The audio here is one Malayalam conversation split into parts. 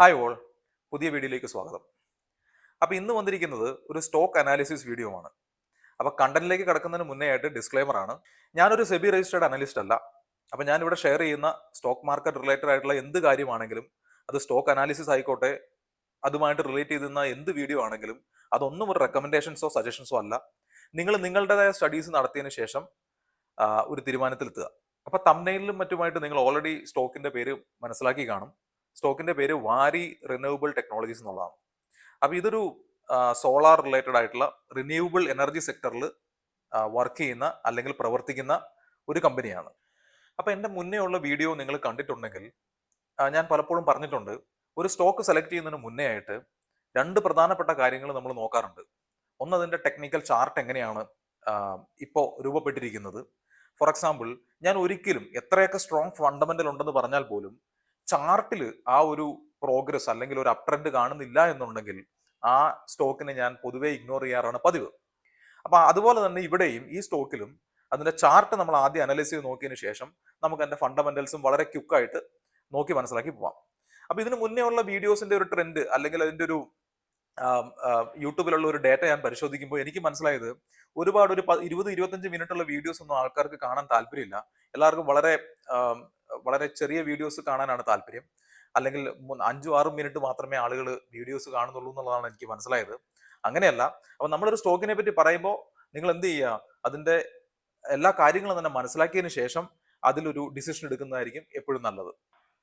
ഹായ് ഓൾ, പുതിയ വീഡിയോയിലേക്ക് സ്വാഗതം. അപ്പോൾ ഇന്ന് വന്നിരിക്കുന്നത് ഒരു സ്റ്റോക്ക് അനാലിസിസ് വീഡിയോ ആണ്. അപ്പോൾ കണ്ടന്റിലേക്ക് കടക്കുന്നതിന് മുന്നേ ആയിട്ട് ഡിസ്ക്ലെയിമർ ആണ്. ഞാനൊരു സെബി രജിസ്റ്റേർഡ് അനലിസ്റ്റ് അല്ല. അപ്പോൾ ഞാനിവിടെ ഷെയർ ചെയ്യുന്ന സ്റ്റോക്ക് മാർക്കറ്റ് റിലേറ്റഡ് ആയിട്ടുള്ള എന്ത് കാര്യമാണെങ്കിലും, അത് സ്റ്റോക്ക് അനാലിസിസ് ആയിക്കോട്ടെ, അതുമായിട്ട് റിലേറ്റ് ചെയ്തുന്ന എന്ത് വീഡിയോ ആണെങ്കിലും, അതൊന്നും ഒരു റെക്കമെൻഡേഷൻസോ സജഷൻസോ അല്ല. നിങ്ങൾ നിങ്ങളുടേതായ സ്റ്റഡീസ് നടത്തിയതിന് ശേഷം ഒരു തീരുമാനത്തിലെത്തുക. അപ്പോൾ തംബ്നെയിലും മറ്റുമായിട്ട് നിങ്ങൾ ഓൾറെഡി സ്റ്റോക്കിന്റെ പേര് മനസ്സിലാക്കി കാണും. സ്റ്റോക്കിന്റെ പേര് വാരി റിന്യൂവബിൾ ടെക്നോളജീസ് എന്നുള്ളതാണ്. അപ്പോൾ ഇതൊരു സോളാർ റിലേറ്റഡ് ആയിട്ടുള്ള റിന്യൂവബിൾ എനർജി സെക്ടറിൽ വർക്ക് ചെയ്യുന്ന അല്ലെങ്കിൽ പ്രവർത്തിക്കുന്ന ഒരു കമ്പനിയാണ്. അപ്പോൾ എൻ്റെ മുന്നേ ഉള്ള വീഡിയോ നിങ്ങൾ കണ്ടിട്ടുണ്ടെങ്കിൽ ഞാൻ പലപ്പോഴും പറഞ്ഞിട്ടുണ്ട്, ഒരു സ്റ്റോക്ക് സെലക്ട് ചെയ്യുന്നതിന് മുന്നേ ആയിട്ട് രണ്ട് പ്രധാനപ്പെട്ട കാര്യങ്ങൾ നമ്മൾ നോക്കാറുണ്ട്. ഒന്ന്, അതിൻ്റെ ടെക്നിക്കൽ ചാർട്ട് എങ്ങനെയാണ് ഇപ്പോൾ രൂപപ്പെട്ടിരിക്കുന്നത്. ഫോർ എക്സാമ്പിൾ, ഞാൻ ഒരിക്കലും എത്രയൊക്കെ സ്ട്രോങ് ഫണ്ടമെന്റൽ ഉണ്ടെന്ന് പറഞ്ഞാൽ പോലും ചാർട്ടിൽ ആ ഒരു പ്രോഗ്രസ് അല്ലെങ്കിൽ ഒരു അപ് ട്രെൻഡ് കാണുന്നില്ല എന്നുണ്ടെങ്കിൽ ആ സ്റ്റോക്കിനെ ഞാൻ പൊതുവെ ഇഗ്നോർ ചെയ്യാറാണ് പതിവ്. അപ്പൊ അതുപോലെ തന്നെ ഇവിടെയും ഈ സ്റ്റോക്കിലും അതിന്റെ ചാർട്ട് നമ്മൾ ആദ്യം അനലൈസ് ചെയ്ത് നോക്കിയതിന് ശേഷം നമുക്ക് അതിന്റെ ഫണ്ടമെന്റൽസും വളരെ ക്വിക്കായിട്ട് നോക്കി മനസ്സിലാക്കി പോവാം. അപ്പൊ ഇതിന് മുന്നേ ഉള്ള വീഡിയോസിന്റെ ഒരു ട്രെൻഡ് അല്ലെങ്കിൽ അതിന്റെ ഒരു യൂട്യൂബിലുള്ള ഒരു ഡേറ്റ ഞാൻ പരിശോധിക്കുമ്പോൾ എനിക്ക് മനസ്സിലായത്, ഒരുപാട് ഒരു 20-25 മിനിറ്റ് ഉള്ള വീഡിയോസ് ഒന്നും ആൾക്കാർക്ക് കാണാൻ താല്പര്യമില്ല. എല്ലാവർക്കും വളരെ വളരെ ചെറിയ വീഡിയോസ് കാണാനാണ് താല്പര്യം. അല്ലെങ്കിൽ 5-6 മിനിറ്റ് മാത്രമേ ആളുകൾ വീഡിയോസ് കാണുന്നുള്ളൂ എന്നുള്ളതാണ് എനിക്ക് മനസ്സിലായത്. അങ്ങനെയല്ല. അപ്പൊ നമ്മളൊരു സ്റ്റോക്കിനെ പറ്റി പറയുമ്പോൾ നിങ്ങൾ എന്ത് ചെയ്യുക, അതിന്റെ എല്ലാ കാര്യങ്ങളും തന്നെ മനസ്സിലാക്കിയതിന് ശേഷം അതിലൊരു ഡിസിഷൻ എടുക്കുന്നതായിരിക്കും എപ്പോഴും നല്ലത്.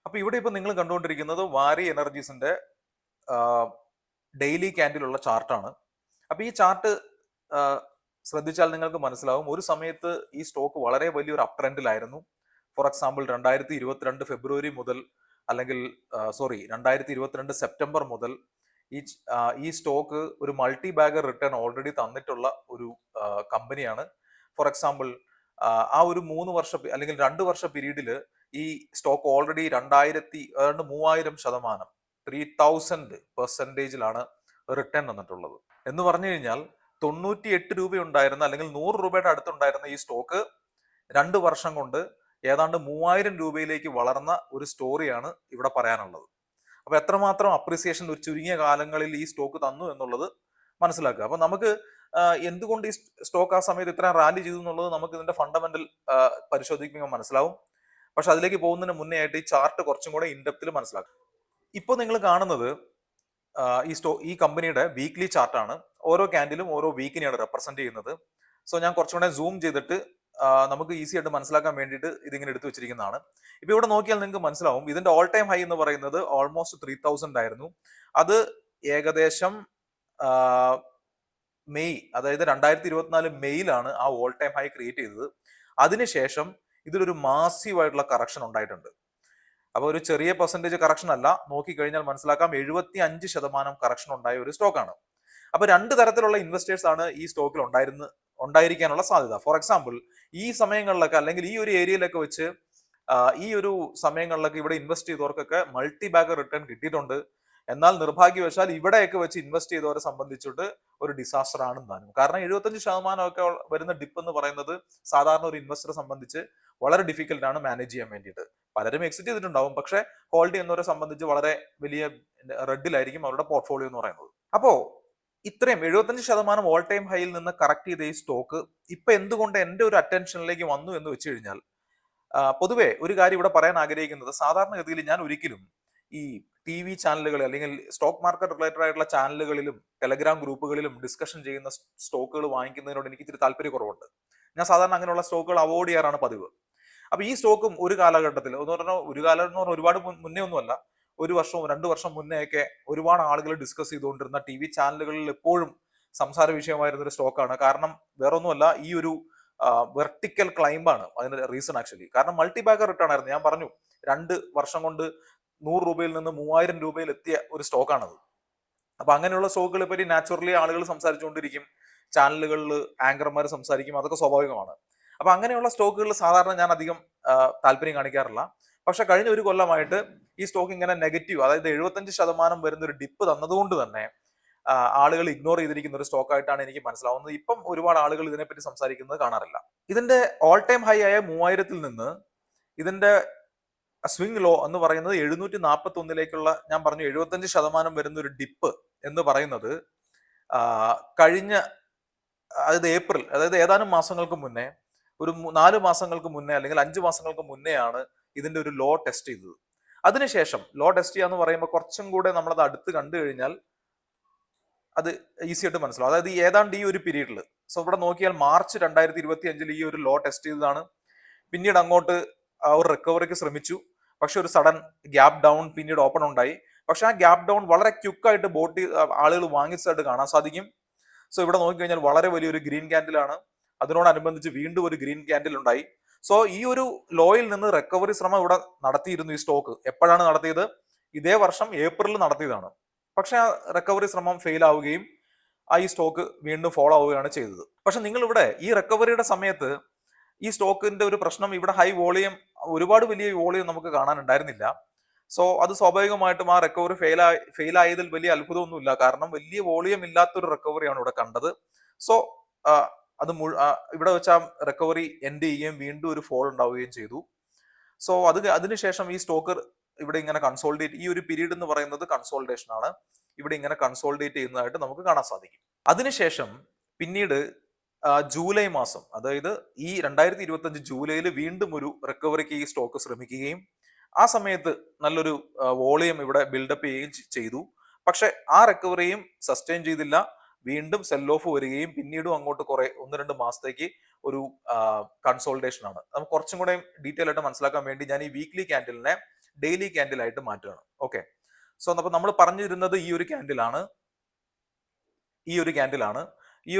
അപ്പൊ ഇവിടെ ഇപ്പൊ നിങ്ങൾ കണ്ടുകൊണ്ടിരിക്കുന്നത് വാരി എനർജീസിന്റെ ഡെയിലി ക്യാൻഡിലുള്ള ചാർട്ടാണ്. അപ്പൊ ഈ ചാർട്ട് ശ്രദ്ധിച്ചാൽ നിങ്ങൾക്ക് മനസ്സിലാവും, ഒരു സമയത്ത് ഈ സ്റ്റോക്ക് വളരെ വലിയൊരു അപ് ട്രെൻഡിലായിരുന്നു. ഫോർ എക്സാമ്പിൾ 2022 ഫെബ്രുവരി മുതൽ, അല്ലെങ്കിൽ 2022 സെപ്റ്റംബർ മുതൽ ഈ സ്റ്റോക്ക് ഒരു മൾട്ടി ബാഗർ റിട്ടേൺ ഓൾറെഡി തന്നിട്ടുള്ള ഒരു കമ്പനിയാണ്. ഫോർ എക്സാമ്പിൾ, ആ ഒരു 3 വർഷം അല്ലെങ്കിൽ 2 വർഷ പീരീഡിൽ ഈ സ്റ്റോക്ക് ഓൾറെഡി 3000% 3000% റിട്ടേൺ തന്നിട്ടുള്ളത്. എന്ന് പറഞ്ഞു കഴിഞ്ഞാൽ 98 രൂപ ഉണ്ടായിരുന്ന അല്ലെങ്കിൽ 100 രൂപയുടെ അടുത്തുണ്ടായിരുന്ന ഈ സ്റ്റോക്ക് 2 വർഷം കൊണ്ട് ഏതാണ്ട് 3000 രൂപയിലേക്ക് വളർന്ന ഒരു സ്റ്റോറിയാണ് ഇവിടെ പറയാനുള്ളത്. അപ്പൊ എത്രമാത്രം അപ്രീസിയേഷൻ ഒരു ചുരുങ്ങിയ കാലങ്ങളിൽ ഈ സ്റ്റോക്ക് തന്നു എന്നുള്ളത് മനസ്സിലാക്കുക. അപ്പൊ നമുക്ക് എന്തുകൊണ്ട് ഈ സ്റ്റോക്ക് ആ സമയത്ത് ഇത്ര റാലി ചെയ്തു എന്നുള്ളത് നമുക്ക് ഇതിന്റെ ഫണ്ടമെന്റൽ പരിശോധിക്കുമ്പോൾ മനസ്സിലാവും. പക്ഷെ അതിലേക്ക് പോകുന്നതിന് മുന്നേ ആയിട്ട് ഈ ചാർട്ട് കുറച്ചും കൂടെ ഇൻഡെപ്തിൽ മനസ്സിലാക്കുക. ഇപ്പോൾ നിങ്ങൾ കാണുന്നത് ഈ കമ്പനിയുടെ വീക്ക്ലി ചാർട്ടാണ്. ഓരോ ക്യാൻഡിലും ഓരോ വീക്കിനെയാണ് റെപ്രസെന്റ് ചെയ്യുന്നത്. സോ ഞാൻ കുറച്ചുകൂടെ സൂം ചെയ്തിട്ട് നമുക്ക് ഈസി ആയിട്ട് മനസ്സിലാക്കാൻ വേണ്ടിയിട്ട് ഇതിങ്ങനെ എടുത്തു വെച്ചിരിക്കുന്നതാണ്. ഇപ്പൊ ഇവിടെ നോക്കിയാൽ നിങ്ങൾക്ക് മനസ്സിലാവും, ഇതിന്റെ ഓൾ ടൈം ഹൈ എന്ന് പറയുന്നത് ഓൾമോസ്റ്റ് 3000 ആയിരുന്നു. അത് ഏകദേശം മെയ്, അതായത് 2024 മെയ്യിലാണ് ആ ഓൾ ടൈം ഹൈ ക്രിയേറ്റ് ചെയ്തത്. അതിനുശേഷം ഇതിലൊരു മാസീവ് ആയിട്ടുള്ള കറക്ഷൻ ഉണ്ടായിട്ടുണ്ട്. അപ്പൊ ഒരു ചെറിയ പെർസെന്റേജ് കറക്ഷൻ അല്ല, നോക്കിക്കഴിഞ്ഞാൽ മനസ്സിലാക്കാം 75% കറക്ഷൻ ഉണ്ടായ ഒരു സ്റ്റോക്കാണ്. അപ്പൊ രണ്ട് തരത്തിലുള്ള ഇൻവെസ്റ്റേഴ്സ് ആണ് ഈ സ്റ്റോക്കിൽ ഉണ്ടായിരിക്കാനുള്ള സാധ്യത. ഫോർ എക്സാമ്പിൾ, ഈ സമയങ്ങളിലൊക്കെ അല്ലെങ്കിൽ ഈ ഒരു ഏരിയയിലൊക്കെ വെച്ച് ഈ ഒരു സമയങ്ങളിലൊക്കെ ഇവിടെ ഇൻവെസ്റ്റ് ചെയ്തവർക്കൊക്കെ മൾട്ടി ബാഗർ റിട്ടേൺ കിട്ടിയിട്ടുണ്ട്. എന്നാൽ നിർഭാഗ്യവശാൽ ഇവിടെയൊക്കെ വെച്ച് ഇൻവെസ്റ്റ് ചെയ്തവരെ സംബന്ധിച്ചിട്ട് ഒരു ഡിസാസ്റ്റർ ആണ് താനും. കാരണം 75% ഒക്കെ വരുന്ന ഡിപ്പ് എന്ന് പറയുന്നത് സാധാരണ ഒരു ഇൻവെസ്റ്ററെ സംബന്ധിച്ച് വളരെ ഡിഫിക്കൽട്ട് ആണ് മാനേജ് ചെയ്യാൻ വേണ്ടിയിട്ട്. പലരും എക്സിറ്റ് ചെയ്തിട്ടുണ്ടാവും, പക്ഷെ ഹോൾഡ് ചെയ്യുന്നവരെ സംബന്ധിച്ച് വളരെ വലിയ റെഡിലായിരിക്കും അവരുടെ പോർട്ട്ഫോളിയോ എന്ന് പറയുന്നത്. അപ്പോ ഇത്രയും 75% ഓൾ ടൈം ഹൈയിൽ നിന്ന് കറക്റ്റ് ചെയ്ത ഈ സ്റ്റോക്ക് ഇപ്പൊ എന്തുകൊണ്ട് എന്റെ ഒരു അറ്റൻഷനിലേക്ക് വന്നു എന്ന് വെച്ച് കഴിഞ്ഞാൽ, പൊതുവെ ഒരു കാര്യം ഇവിടെ പറയാൻ ആഗ്രഹിക്കുന്നത്, സാധാരണഗതിയിൽ ഞാൻ ഒരിക്കലും ഈ TV ചാനലുകൾ അല്ലെങ്കിൽ സ്റ്റോക്ക് മാർക്കറ്റ് റിലേറ്റഡ് ആയിട്ടുള്ള ചാനലുകളിലും ടെലഗ്രാം ഗ്രൂപ്പുകളിലും ഡിസ്കഷൻ ചെയ്യുന്ന സ്റ്റോക്കുകൾ വാങ്ങിക്കുന്നതിനോട് എനിക്ക് ഇത്തിരി താല്പര്യക്കുറവുണ്ട്. ഞാൻ സാധാരണ അങ്ങനെയുള്ള സ്റ്റോക്കുകൾ അവോയ്ഡ് ചെയ്യാറാണ് പതിവ്. അപ്പൊ ഈ സ്റ്റോക്കും ഒരു കാലഘട്ടത്തിൽ എന്ന് പറഞ്ഞാൽ, ഒരു കാലം എന്ന് പറഞ്ഞാൽ ഒരുപാട് മുന്നേ ഒന്നുമല്ല, 1 വർഷവും 2 വർഷം മുന്നേ ഒക്കെ ഒരുപാട് ആളുകൾ ഡിസ്കസ് ചെയ്തുകൊണ്ടിരുന്ന TV ചാനലുകളിൽ എപ്പോഴും സംസാര വിഷയമായിരുന്ന ഒരു സ്റ്റോക്കാണ്. കാരണം വേറൊന്നുമല്ല, ഈ ഒരു വെർട്ടിക്കൽ ക്ലൈംബാണ് അതിന്റെ റീസൺ ആക്ച്വലി. കാരണം മൾട്ടി ബാഗർ റിട്ടേൺ ആയിരുന്നു. ഞാൻ പറഞ്ഞു, 2 വർഷം കൊണ്ട് 100 രൂപയിൽ നിന്ന് 3000 രൂപയിൽ എത്തിയ ഒരു സ്റ്റോക്കാണത്. അപ്പൊ അങ്ങനെയുള്ള സ്റ്റോക്കുകളെ പറ്റി നാച്ചുറലി ആളുകൾ സംസാരിച്ചുകൊണ്ടിരിക്കും, ചാനലുകളിൽ ആങ്കർമാർ സംസാരിക്കും, അതൊക്കെ സ്വാഭാവികമാണ്. അപ്പൊ അങ്ങനെയുള്ള സ്റ്റോക്കുകളിൽ സാധാരണ ഞാൻ അധികം താല്പര്യം കാണിക്കാറില്ല. പക്ഷെ കഴിഞ്ഞ ഒരു കൊല്ലമായിട്ട് ഈ സ്റ്റോക്ക് ഇങ്ങനെ നെഗറ്റീവ്, അതായത് 75% വരുന്ന ഒരു ഡിപ്പ് തന്നതുകൊണ്ട് തന്നെ ആളുകൾ ഇഗ്നോർ ചെയ്തിരിക്കുന്ന ഒരു സ്റ്റോക്ക് ആയിട്ടാണ് എനിക്ക് മനസ്സിലാവുന്നത്. ഇപ്പം ഒരുപാട് ആളുകൾ ഇതിനെപ്പറ്റി സംസാരിക്കുന്നത് കാണാറില്ല. ഇതിന്റെ ഓൾ ടൈം ഹൈ ആയ 3000-ൽ നിന്ന് ഇതിന്റെ സ്വിംഗ് ലോ എന്ന് പറയുന്നത് 741 ഞാൻ പറഞ്ഞു 75% വരുന്ന ഒരു ഡിപ്പ് എന്ന് പറയുന്നത് ആ, കഴിഞ്ഞ അതായത് ഏപ്രിൽ, അതായത് ഏതാനും മാസങ്ങൾക്ക് മുന്നേ, ഒരു 4 മാസങ്ങൾക്ക് മുന്നേ അല്ലെങ്കിൽ 5 മാസങ്ങൾക്ക് മുന്നെയാണ് ഇതിന്റെ ഒരു ലോ ടെസ്റ്റ് ചെയ്തത്. അതിനുശേഷം ലോ ടെസ്റ്റ് ചെയ്യാന്ന് പറയുമ്പോൾ കുറച്ചും കൂടെ നമ്മളത് അടുത്ത് കണ്ടു കഴിഞ്ഞാൽ അത് ഈസി ആയിട്ട് മനസ്സിലാവും. അതായത് ഏതാണ്ട് ഈ ഒരു പീരീഡിൽ, സോ ഇവിടെ നോക്കിയാൽ മാർച്ച് 2025 ഈ ഒരു ലോ ടെസ്റ്റ് ചെയ്തതാണ്. പിന്നീട് അങ്ങോട്ട് ആ ഒരു റിക്കവറിക്ക് ശ്രമിച്ചു. പക്ഷെ ഒരു സഡൻ ഗ്യാപ് ഡൗൺ പിന്നീട് ഓപ്പൺ ഉണ്ടായി. പക്ഷെ ആ ഗ്യാപ് ഡൗൺ വളരെ ക്വിക്കായിട്ട് ആളുകൾ വാങ്ങിച്ചതായിട്ട് കാണാൻ സാധിക്കും. സോ ഇവിടെ നോക്കിക്കഴിഞ്ഞാൽ വളരെ വലിയൊരു ഗ്രീൻ ക്യാൻഡിലാണ്. അതിനോടനുബന്ധിച്ച് വീണ്ടും ഒരു ഗ്രീൻ ക്യാൻഡിൽ ഉണ്ടായി. സോ ഈ ഒരു ലോയിൽ നിന്ന് റിക്കവറി ശ്രമം ഇവിടെ നടത്തിയിരുന്നു. ഈ സ്റ്റോക്ക് എപ്പോഴാണ് നടത്തിയത്? ഇതേ വർഷം ഏപ്രിലിൽ നടത്തിയതാണ്. പക്ഷെ ആ റിക്കവറി ശ്രമം ഫെയിൽ ആവുകയും ഈ സ്റ്റോക്ക് വീണ്ടും ഫോളോ ആവുകയാണ് ചെയ്തത്. പക്ഷെ നിങ്ങൾ ഇവിടെ ഈ റിക്കവറിയുടെ സമയത്ത് ഈ സ്റ്റോക്കിന്റെ ഒരു പ്രശ്നം, ഇവിടെ ഹൈ വോളിയം, ഒരുപാട് വലിയ വോളിയം നമുക്ക് കാണാനുണ്ടായിരുന്നില്ല. സോ അത് സ്വാഭാവികമായിട്ടും ആ റിക്കവറി ഫെയിൽ ആയതിൽ വലിയ അത്ഭുതമൊന്നുമില്ല. കാരണം വലിയ വോളിയം ഇല്ലാത്തൊരു റിക്കവറിയാണ് ഇവിടെ കണ്ടത്. സോ അത് ഇവിടെ വെച്ച് ആ റിക്കവറി എൻഡ് ചെയ്യുകയും വീണ്ടും ഒരു ഫോൾ ഉണ്ടാവുകയും ചെയ്തു. സോ അതിനുശേഷം ഈ സ്റ്റോക്ക് ഇവിടെ ഇങ്ങനെ കൺസോൾഡേറ്റ്, ഈ ഒരു പീരീഡ് എന്ന് പറയുന്നത് കൺസോൾട്ടേഷൻ ആണ്. ഇവിടെ ഇങ്ങനെ കൺസോൾഡേറ്റ് ചെയ്യുന്നതായിട്ട് നമുക്ക് കാണാൻ സാധിക്കും. അതിനുശേഷം പിന്നീട് ജൂലൈ മാസം, അതായത് ഈ 2025 ജൂലൈയിൽ വീണ്ടും ഒരു റിക്കവറിക്ക് ഈ സ്റ്റോക്ക് ശ്രമിക്കുകയും ആ സമയത്ത് നല്ലൊരു വോളിയം ഇവിടെ ബിൽഡപ്പ് ചെയ്യുകയും ചെയ്തു. പക്ഷെ ആ റിക്കവറിയും സസ്റ്റെയിൻ ചെയ്തില്ല. വീണ്ടും സെൽ ഓഫ് വരികയും പിന്നീടും അങ്ങോട്ട് കുറെ 1-2 മാസത്തേക്ക് ഒരു കൺസോൾട്ടേഷൻ ആണ്. നമുക്ക് കുറച്ചും കൂടെ ഡീറ്റെയിൽ ആയിട്ട് മനസ്സിലാക്കാൻ വേണ്ടി ഞാൻ ഈ വീക്ക്ലി ക്യാൻഡിലിനെ ഡെയിലി ക്യാൻഡിൽ ആയിട്ട് മാറ്റുകയാണ്. ഓക്കെ, സോ അപ്പൊ നമ്മൾ പറഞ്ഞിരുന്നത് ഈ ഒരു ക്യാൻഡിലാണ്. ഈ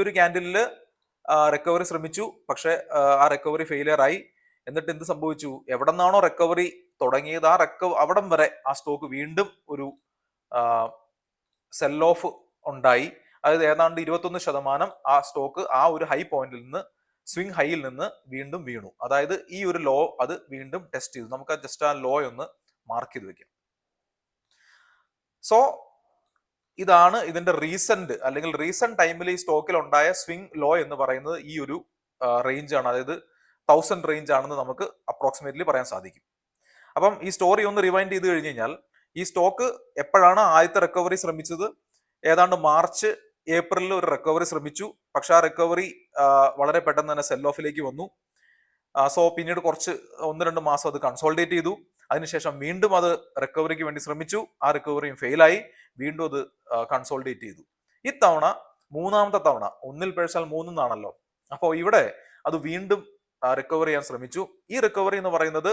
ഒരു ക്യാൻഡിലിൽ റിക്കവറി ശ്രമിച്ചു. പക്ഷെ ആ റിക്കവറി ഫെയിലിയർ ആയി. എന്നിട്ട് എന്ത് സംഭവിച്ചു? എവിടെ നിന്നാണോ റിക്കവറി തുടങ്ങിയത് അവിടം വരെ ആ സ്റ്റോക്ക് വീണ്ടും ഒരു സെൽ ഓഫ് ഉണ്ടായി. അതായത് ഏതാണ്ട് 21% ആ സ്റ്റോക്ക് ആ ഒരു ഹൈ പോയിന്റിൽ നിന്ന്, സ്വിംഗ് ഹൈയിൽ നിന്ന് വീണ്ടും വീണു. അതായത് ഈ ഒരു ലോ അത് വീണ്ടും ടെസ്റ്റ് ചെയ്തു. നമുക്ക് ജസ്റ്റ് ആ ലോ ഒന്ന് മാർക്ക് ചെയ്ത് വെക്കാം. സോ ഇതാണ് ഇതിന്റെ റീസെന്റ് ടൈമിൽ ഈ സ്റ്റോക്കിൽ ഉണ്ടായ സ്വിംഗ് ലോ എന്ന് പറയുന്നത് ഈ ഒരു റേഞ്ച് ആണ്. അതായത് 1000 റേഞ്ച് ആണെന്ന് നമുക്ക് അപ്രോക്സിമേറ്റ്ലി പറയാൻ സാധിക്കും. അപ്പം ഈ സ്റ്റോറി ഒന്ന് റിവൈൻഡ് ചെയ്ത് കഴിഞ്ഞ് കഴിഞ്ഞാൽ, ഈ സ്റ്റോക്ക് എപ്പോഴാണ് ആദ്യത്തെ റിക്കവറി ശ്രമിച്ചത്? ഏതാണ്ട് മാർച്ച് ഏപ്രിലിൽ ഒരു റിക്കവറി ശ്രമിച്ചു. പക്ഷെ ആ റിക്കവറി വളരെ പെട്ടെന്ന് തന്നെ സെൽ ഓഫിലേക്ക് വന്നു. സോ പിന്നീട് 1-2 മാസം അത് കൺസോൾട്ടേറ്റ് ചെയ്തു. അതിനുശേഷം വീണ്ടും അത് റിക്കവറിക്ക് വേണ്ടി ശ്രമിച്ചു. ആ റിക്കവറിയും ഫെയിലായി. വീണ്ടും അത് കൺസോൾട്ടേറ്റ് ചെയ്തു. ഇത്തവണ മൂന്നാമത്തെ തവണ, 1 × 3 എന്നാണല്ലോ. അപ്പോൾ ഇവിടെ അത് വീണ്ടും റിക്കവർ ചെയ്യാൻ ശ്രമിച്ചു. ഈ റിക്കവറി എന്ന് പറയുന്നത്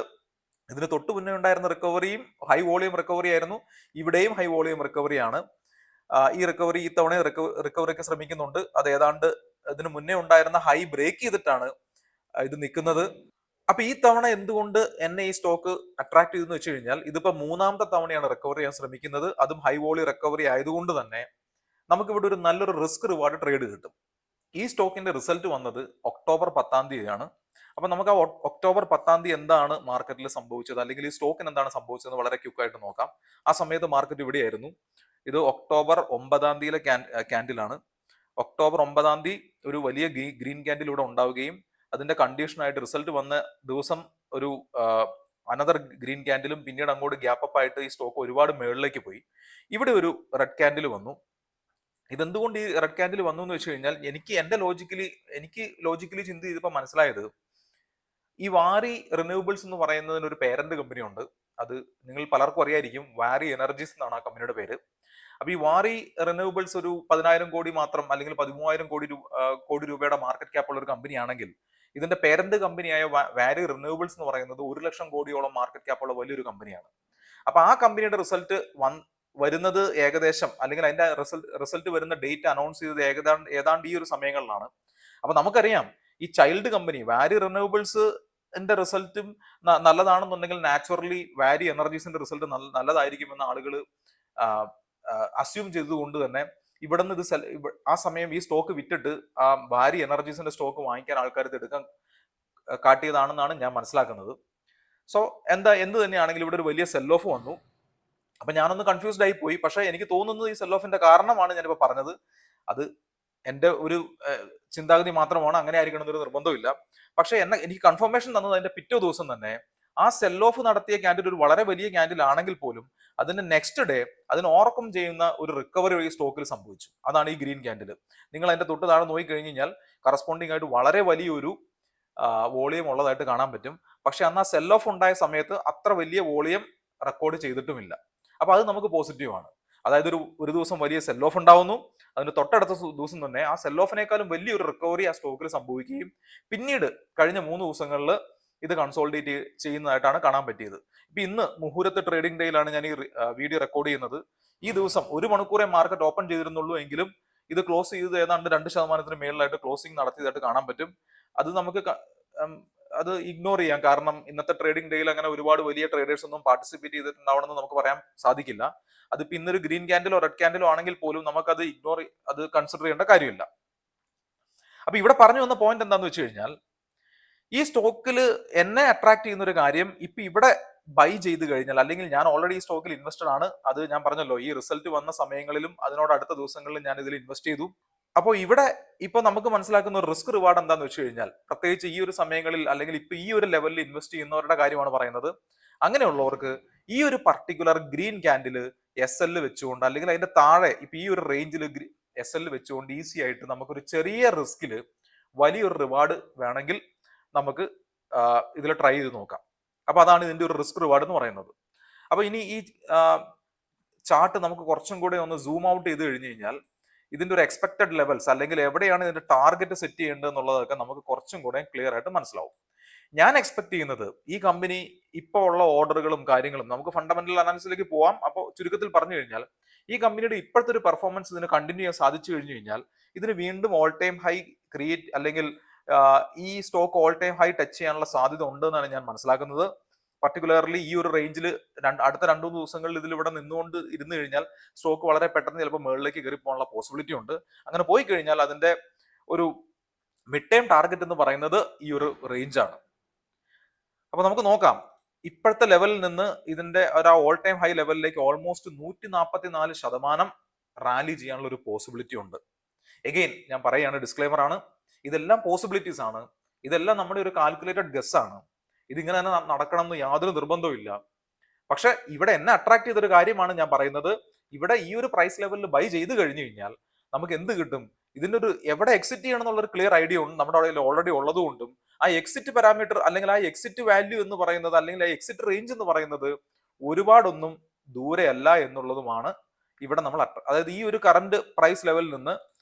ഇതിന് തൊട്ട് മുന്നേ ഉണ്ടായിരുന്ന റിക്കവറിയും ഹൈ വോളിയം റിക്കവറി ആയിരുന്നു. ഇവിടെയും ഹൈ വോളിയം റിക്കവറിയാണ്. ഈ റിക്കവറി ഇത്തവണ റിക്കവറിക്ക് ശ്രമിക്കുന്നുണ്ട്. അത് ഏതാണ്ട് ഇതിന് മുന്നേ ഉണ്ടായിരുന്ന ഹൈ ബ്രേക്ക് ചെയ്തിട്ടാണ് ഇത് നിൽക്കുന്നത്. അപ്പൊ ഈ തവണ എന്തുകൊണ്ട് എന്നെ ഈ സ്റ്റോക്ക് അട്രാക്ട് ചെയ്തെന്ന് വെച്ച് കഴിഞ്ഞാൽ, ഇതിപ്പോ മൂന്നാമത്തെ തവണയാണ് റിക്കവർ ചെയ്യാൻ ശ്രമിക്കുന്നത്. അതും ഹൈ വോളി റിക്കവറി ആയതുകൊണ്ട് തന്നെ നമുക്ക് ഇവിടെ ഒരു നല്ലൊരു റിസ്ക് റിവാർഡ് ട്രേഡ് കിട്ടും. ഈ സ്റ്റോക്കിന്റെ റിസൾട്ട് വന്നത് ഒക്ടോബർ 10 അപ്പൊ നമുക്ക് ആ ഒക്ടോബർ 10 എന്താണ് മാർക്കറ്റിൽ സംഭവിച്ചത്, അല്ലെങ്കിൽ ഈ സ്റ്റോക്കിന് എന്താണ് സംഭവിച്ചതെന്ന് വളരെ ക്വിക്കായിട്ട് നോക്കാം. ആ സമയത്ത് മാർക്കറ്റ് ഇവിടെയായിരുന്നു. ഇത് ഒക്ടോബർ 9 ക്യാൻഡിലാണ്. ഒക്ടോബർ 9 ഒരു വലിയ ഗ്രീൻ ക്യാൻഡിൽ ഇവിടെ ഉണ്ടാവുകയും അതിന്റെ കണ്ടീഷനായിട്ട് റിസൾട്ട് വന്ന ദിവസം ഒരു അനദർ ഗ്രീൻ ക്യാൻഡിലും പിന്നീട് അങ്ങോട്ട് ഗ്യാപ്പ് അപ്പ് ആയിട്ട് ഈ സ്റ്റോക്ക് ഒരുപാട് മുകളിലേക്ക് പോയി. ഇവിടെ ഒരു റെഡ് ക്യാൻഡിൽ വന്നു. ഇതെന്തുകൊണ്ട് ഈ റെഡ് ക്യാൻഡിൽ വന്നു എന്ന് വെച്ച് കഴിഞ്ഞാൽ, എനിക്ക് ലോജിക്കലി ചിന്ത ചെയ്തപ്പോൾ മനസ്സിലായത്, ഈ വാരി റിന്യൂവബിൾസ് എന്ന് പറയുന്നതിന് ഒരു പേരന്റ് കമ്പനി ഉണ്ട്. അത് നിങ്ങൾ പലർക്കും അറിയായിരിക്കും. വാരി എനർജീസ് എന്നാണ് ആ കമ്പനിയുടെ പേര്. അപ്പൊ ഈ വാരി റിന്യൂവബിൾസ് ഒരു 10,000 കോടി മാത്രം, അല്ലെങ്കിൽ 13,000 കോടി രൂപയുടെ മാർക്കറ്റ് ക്യാപ്പ് ഉള്ള ഒരു കമ്പനിയാണെങ്കിൽ, ഇതിന്റെ പേരന്റ് കമ്പനിയായ വാരി റിന്യൂവബിൾസ് എന്ന് പറയുന്നത് 1,00,000 കോടിയോളം മാർക്കറ്റ് ക്യാപ്പ് ഉള്ള വലിയൊരു കമ്പനിയാണ്. അപ്പൊ ആ കമ്പനിയുടെ റിസൾട്ട് വരുന്നത് ഏകദേശം, അല്ലെങ്കിൽ അതിന്റെ റിസൾട്ട് വരുന്ന ഡേറ്റ് അനൗൺസ് ചെയ്തത് ഏതാണ്ട് ഈ ഒരു സമയങ്ങളിലാണ്. അപ്പൊ നമുക്കറിയാം, ഈ ചൈൽഡ് കമ്പനി വാരി റിന്യൂവബിൾസ് റിസൾട്ടും നല്ലതാണെന്നുണ്ടെങ്കിൽ നാച്ചുറലി വാരി എനർജീസിന്റെ റിസൾട്ട് നല്ലതായിരിക്കുമെന്ന് ആളുകൾ അസ്യൂം ചെയ്തുകൊണ്ട് തന്നെ ഇവിടെ നിന്ന് ആ സമയം ഈ സ്റ്റോക്ക് വിറ്റിട്ട് ആ വാരി എനർജീസിന്റെ സ്റ്റോക്ക് വാങ്ങിക്കാൻ ആൾക്കാർ എടുക്കാൻ കാട്ടിയതാണെന്നാണ് ഞാൻ മനസ്സിലാക്കുന്നത്. സോ എന്ത് തന്നെയാണെങ്കിൽ ഇവിടെ ഒരു വലിയ സെൽ ഓഫ് വന്നു. അപ്പൊ ഞാനൊന്ന് കൺഫ്യൂസ്ഡ് ആയി പോയി. പക്ഷെ എനിക്ക് തോന്നുന്നത് ഈ സെൽ ഓഫിന്റെ കാരണമാണ് ഞാനിപ്പോ പറഞ്ഞത്. അത് എന്റെ ഒരു ചിന്താഗതി മാത്രമാണ്, അങ്ങനെ ആയിരിക്കണം എന്നൊരു നിർബന്ധമില്ല. പക്ഷെ എനിക്ക് കൺഫർമേഷൻ തന്നത് അതിന്റെ പിറ്റേ ദിവസം തന്നെ ആ സെൽ ഓഫ് നടത്തിയ ക്യാൻഡിൽ ഒരു വളരെ വലിയ ക്യാൻഡിൽ ആണെങ്കിൽ പോലും അതിന്റെ നെക്സ്റ്റ് ഡേ അതിന് ഓവർകം ചെയ്യുന്ന ഒരു റിക്കവറി ഈ സ്റ്റോക്കിൽ സംഭവിച്ചു. അതാണ് ഈ ഗ്രീൻ ക്യാൻഡിൽ. നിങ്ങൾ അതിന്റെ തൊട്ട് താഴെ നോക്കി കഴിഞ്ഞ് കഴിഞ്ഞാൽ കറസ്പോണ്ടിങ് ആയിട്ട് വളരെ വലിയൊരു വോളിയം ഉള്ളതായിട്ട് കാണാൻ പറ്റും. പക്ഷെ അന്ന് ആ സെൽ ഓഫ് ഉണ്ടായ സമയത്ത് അത്ര വലിയ വോളിയം റെക്കോർഡ് ചെയ്തിട്ടുമില്ല. അപ്പൊ അത് നമുക്ക് പോസിറ്റീവ് ആണ്. അതായത് ഒരു ദിവസം വലിയ സെൽ ഓഫ് ഉണ്ടാവുന്നു, അതിന് തൊട്ടടുത്ത ദിവസം തന്നെ ആ സെൽ ഓഫിനേക്കാളും വലിയൊരു റിക്കവറി ആ സ്റ്റോക്കിൽ സംഭവിക്കുകയും പിന്നീട് കഴിഞ്ഞ 3 ദിവസങ്ങളിൽ ഇത് കൺസോൾഡേറ്റ് ചെയ്യുന്നതായിട്ടാണ് കാണാൻ പറ്റിയത്. ഇപ്പൊ ഇന്ന് മുഹൂർത്ത ട്രേഡിംഗ് ഡേയിലാണ് ഞാൻ ഈ വീഡിയോ റെക്കോർഡ് ചെയ്യുന്നത്. ഈ ദിവസം 1 മണിക്കൂറേ മാർക്കറ്റ് ഓപ്പൺ ചെയ്തിരുന്നുള്ളൂ എങ്കിലും ഇത് ക്ലോസ് ചെയ്ത് ഏതാണ്ട് 2% മേളിലായിട്ട് ക്ലോസിംഗ് നടത്തിയതായിട്ട് കാണാൻ പറ്റും. അത് നമുക്ക് അത് ഇഗ്നോർ ചെയ്യാം. കാരണം ഇന്നത്തെ ട്രേഡിംഗ് ഡേയിൽ അങ്ങനെ ഒരുപാട് വലിയ ട്രേഡേഴ്സ് ഒന്നും പാർട്ടിസിപ്പേറ്റ് ചെയ്തിട്ടുണ്ടാവണമെന്ന് നമുക്ക് പറയാൻ സാധിക്കില്ല. അതിപ്പോ ഇന്നൊരു ഗ്രീൻ ക്യാൻഡിലോ റെഡ് ക്യാൻഡിലോ ആണെങ്കിൽ പോലും നമുക്കത് അത് കൺസിഡർ ചെയ്യേണ്ട കാര്യമില്ല. അപ്പൊ ഇവിടെ പറഞ്ഞു വന്ന പോയിന്റ് എന്താന്ന് വെച്ച് കഴിഞ്ഞാൽ, ഈ സ്റ്റോക്കിൽ എന്നെ അട്രാക്ട് ചെയ്യുന്ന ഒരു കാര്യം, ഇപ്പൊ ഇവിടെ ബൈ ചെയ്ത് കഴിഞ്ഞാൽ, അല്ലെങ്കിൽ ഞാൻ ഓൾറെഡി ഈ സ്റ്റോക്കിൽ ഇൻവെസ്റ്റഡ് ആണ്, അത് ഞാൻ പറഞ്ഞല്ലോ ഈ റിസൾട്ട് വന്ന സമയങ്ങളിലും അതിനോട് അടുത്ത ദിവസങ്ങളിലും ഞാൻ ഇതിൽ ഇൻവെസ്റ്റ് ചെയ്തു. അപ്പോൾ ഇവിടെ ഇപ്പൊ നമുക്ക് മനസ്സിലാക്കുന്ന ഒരു റിസ്ക് റിവാർഡ് എന്താന്ന് വെച്ച് കഴിഞ്ഞാൽ, പ്രത്യേകിച്ച് ഈ ഒരു സമയങ്ങളിൽ അല്ലെങ്കിൽ ഇപ്പൊ ഈ ഒരു ലെവലിൽ ഇൻവെസ്റ്റ് ചെയ്യുന്നവരുടെ കാര്യമാണ് പറയുന്നത്. അങ്ങനെയുള്ളവർക്ക് ഈ ഒരു particular green candle S L വെച്ചുകൊണ്ട്, അല്ലെങ്കിൽ അതിന്റെ താഴെ ഇപ്പൊ ഈ ഒരു റേഞ്ചിൽ എസ് എൽ വെച്ചുകൊണ്ട് ഈസി ആയിട്ട് നമുക്കൊരു ചെറിയ റിസ്കിൽ വലിയൊരു റിവാർഡ് വേണമെങ്കിൽ നമുക്ക് ഇതിൽ ട്രൈ ചെയ്ത് നോക്കാം. അപ്പൊ അതാണ് ഇതിന്റെ ഒരു റിസ്ക് റിവാർഡ് എന്ന് പറയുന്നത്. അപ്പൊ ഇനി ഈ ചാർട്ട് നമുക്ക് കുറച്ചും കൂടെ ഒന്ന് സൂം ഔട്ട് ചെയ്ത് കഴിഞ്ഞ് കഴിഞ്ഞാൽ ഇതിന്റെ ഒരു എക്സ്പെക്ടഡ് ലെവൽസ്, അല്ലെങ്കിൽ എവിടെയാണ് ഇതിന്റെ ടാർഗറ്റ് സെറ്റ് ചെയ്യേണ്ടത് എന്നുള്ളതൊക്കെ നമുക്ക് കുറച്ചും കൂടെ ക്ലിയർ ആയിട്ട് മനസ്സിലാവും. ഞാൻ എക്സ്പെക്ട് ചെയ്യുന്നത് ഈ കമ്പനി ഇപ്പോൾ ഉള്ള ഓർഡറുകളും കാര്യങ്ങളും, നമുക്ക് ഫണ്ടമെന്റൽ അനാലിസിലേക്ക് പോവാം. അപ്പോൾ ചുരുക്കത്തിൽ പറഞ്ഞു കഴിഞ്ഞാൽ, ഈ കമ്പനിയുടെ ഇപ്പോഴത്തെ ഒരു പെർഫോമൻസ് ഇതിന് കണ്ടിന്യൂ ചെയ്യാൻ സാധിച്ചു കഴിഞ്ഞു കഴിഞ്ഞാൽ ഇതിന് വീണ്ടും ഓൾ ടൈം ഹൈ ക്രിയേറ്റ്, അല്ലെങ്കിൽ ഈ stock all time high touch ചെയ്യാനുള്ള സാധ്യത ഉണ്ടെന്നാണ് ഞാൻ മനസ്സിലാക്കുന്നത്. പർട്ടിക്കുലർലി ഈ ഒരു റേഞ്ചിൽ അടുത്ത 2-3 ദിവസങ്ങളിൽ ഇതിൽ ഇവിടെ നിന്നുകൊണ്ട് ഇരുന്ന് കഴിഞ്ഞാൽ സ്റ്റോക്ക് വളരെ പെട്ടെന്ന് ചിലപ്പോൾ മുകളിലേക്ക് കയറി പോകാനുള്ള പോസിബിലിറ്റി ഉണ്ട്. അങ്ങനെ പോയി കഴിഞ്ഞാൽ അതിന്റെ ഒരു മിഡ് ടൈം ടാർഗറ്റ് എന്ന് പറയുന്നത് ഈ ഒരു റേഞ്ച് ആണ്. അപ്പൊ നമുക്ക് നോക്കാം, ഇപ്പോഴത്തെ ലെവലിൽ നിന്ന് ഇതിന്റെ ഒരു ഓൾ ടൈം ഹൈ ലെവലിലേക്ക് ഓൾമോസ്റ്റ് 144% റാലി ചെയ്യാനുള്ള ഒരു പോസിബിലിറ്റി ഉണ്ട്. എഗെയിൻ ഞാൻ പറയുകയാണ്, ഡിസ്ക്ലെയിമർ ആണ്, ഇതെല്ലാം പോസിബിലിറ്റീസ് ആണ്, ഇതെല്ലാം നമ്മുടെ ഒരു കാൽക്കുലേറ്റഡ് ഗസ് ആണ്. ഇതിങ്ങനെ തന്നെ നടക്കണം എന്ന് യാതൊരു നിർബന്ധവും ഇല്ല. പക്ഷെ ഇവിടെ എന്നെ അട്രാക്ട് ചെയ്തൊരു കാര്യമാണ് ഞാൻ പറയുന്നത്. ഇവിടെ ഈ ഒരു പ്രൈസ് ലെവലിൽ ബൈ ചെയ്ത് കഴിഞ്ഞു കഴിഞ്ഞാൽ നമുക്ക് എന്ത് കിട്ടും, ഇതിന്റെ ഒരു എവിടെ എക്സിറ്റ് ചെയ്യണം എന്നുള്ള ഒരു ക്ലിയർ ഐഡിയ ഉണ്ട് നമ്മുടെ അവിടെ ഓൾറെഡി ഉള്ളതുകൊണ്ടും, ആ എക്സിറ്റ് പാരാമീറ്റർ അല്ലെങ്കിൽ ആ എക്സിറ്റ് വാല്യൂ എന്ന് പറയുന്നത്, അല്ലെങ്കിൽ ആ എക്സിറ്റ് റേഞ്ച് എന്ന് പറയുന്നത് ഒരുപാടൊന്നും ദൂരെയല്ല എന്നുള്ളതുമാണ് ഇവിടെ നമ്മൾ അതായത് ഈ ഒരു കറന്റ് പ്രൈസ് ലെവലിൽ നിന്ന്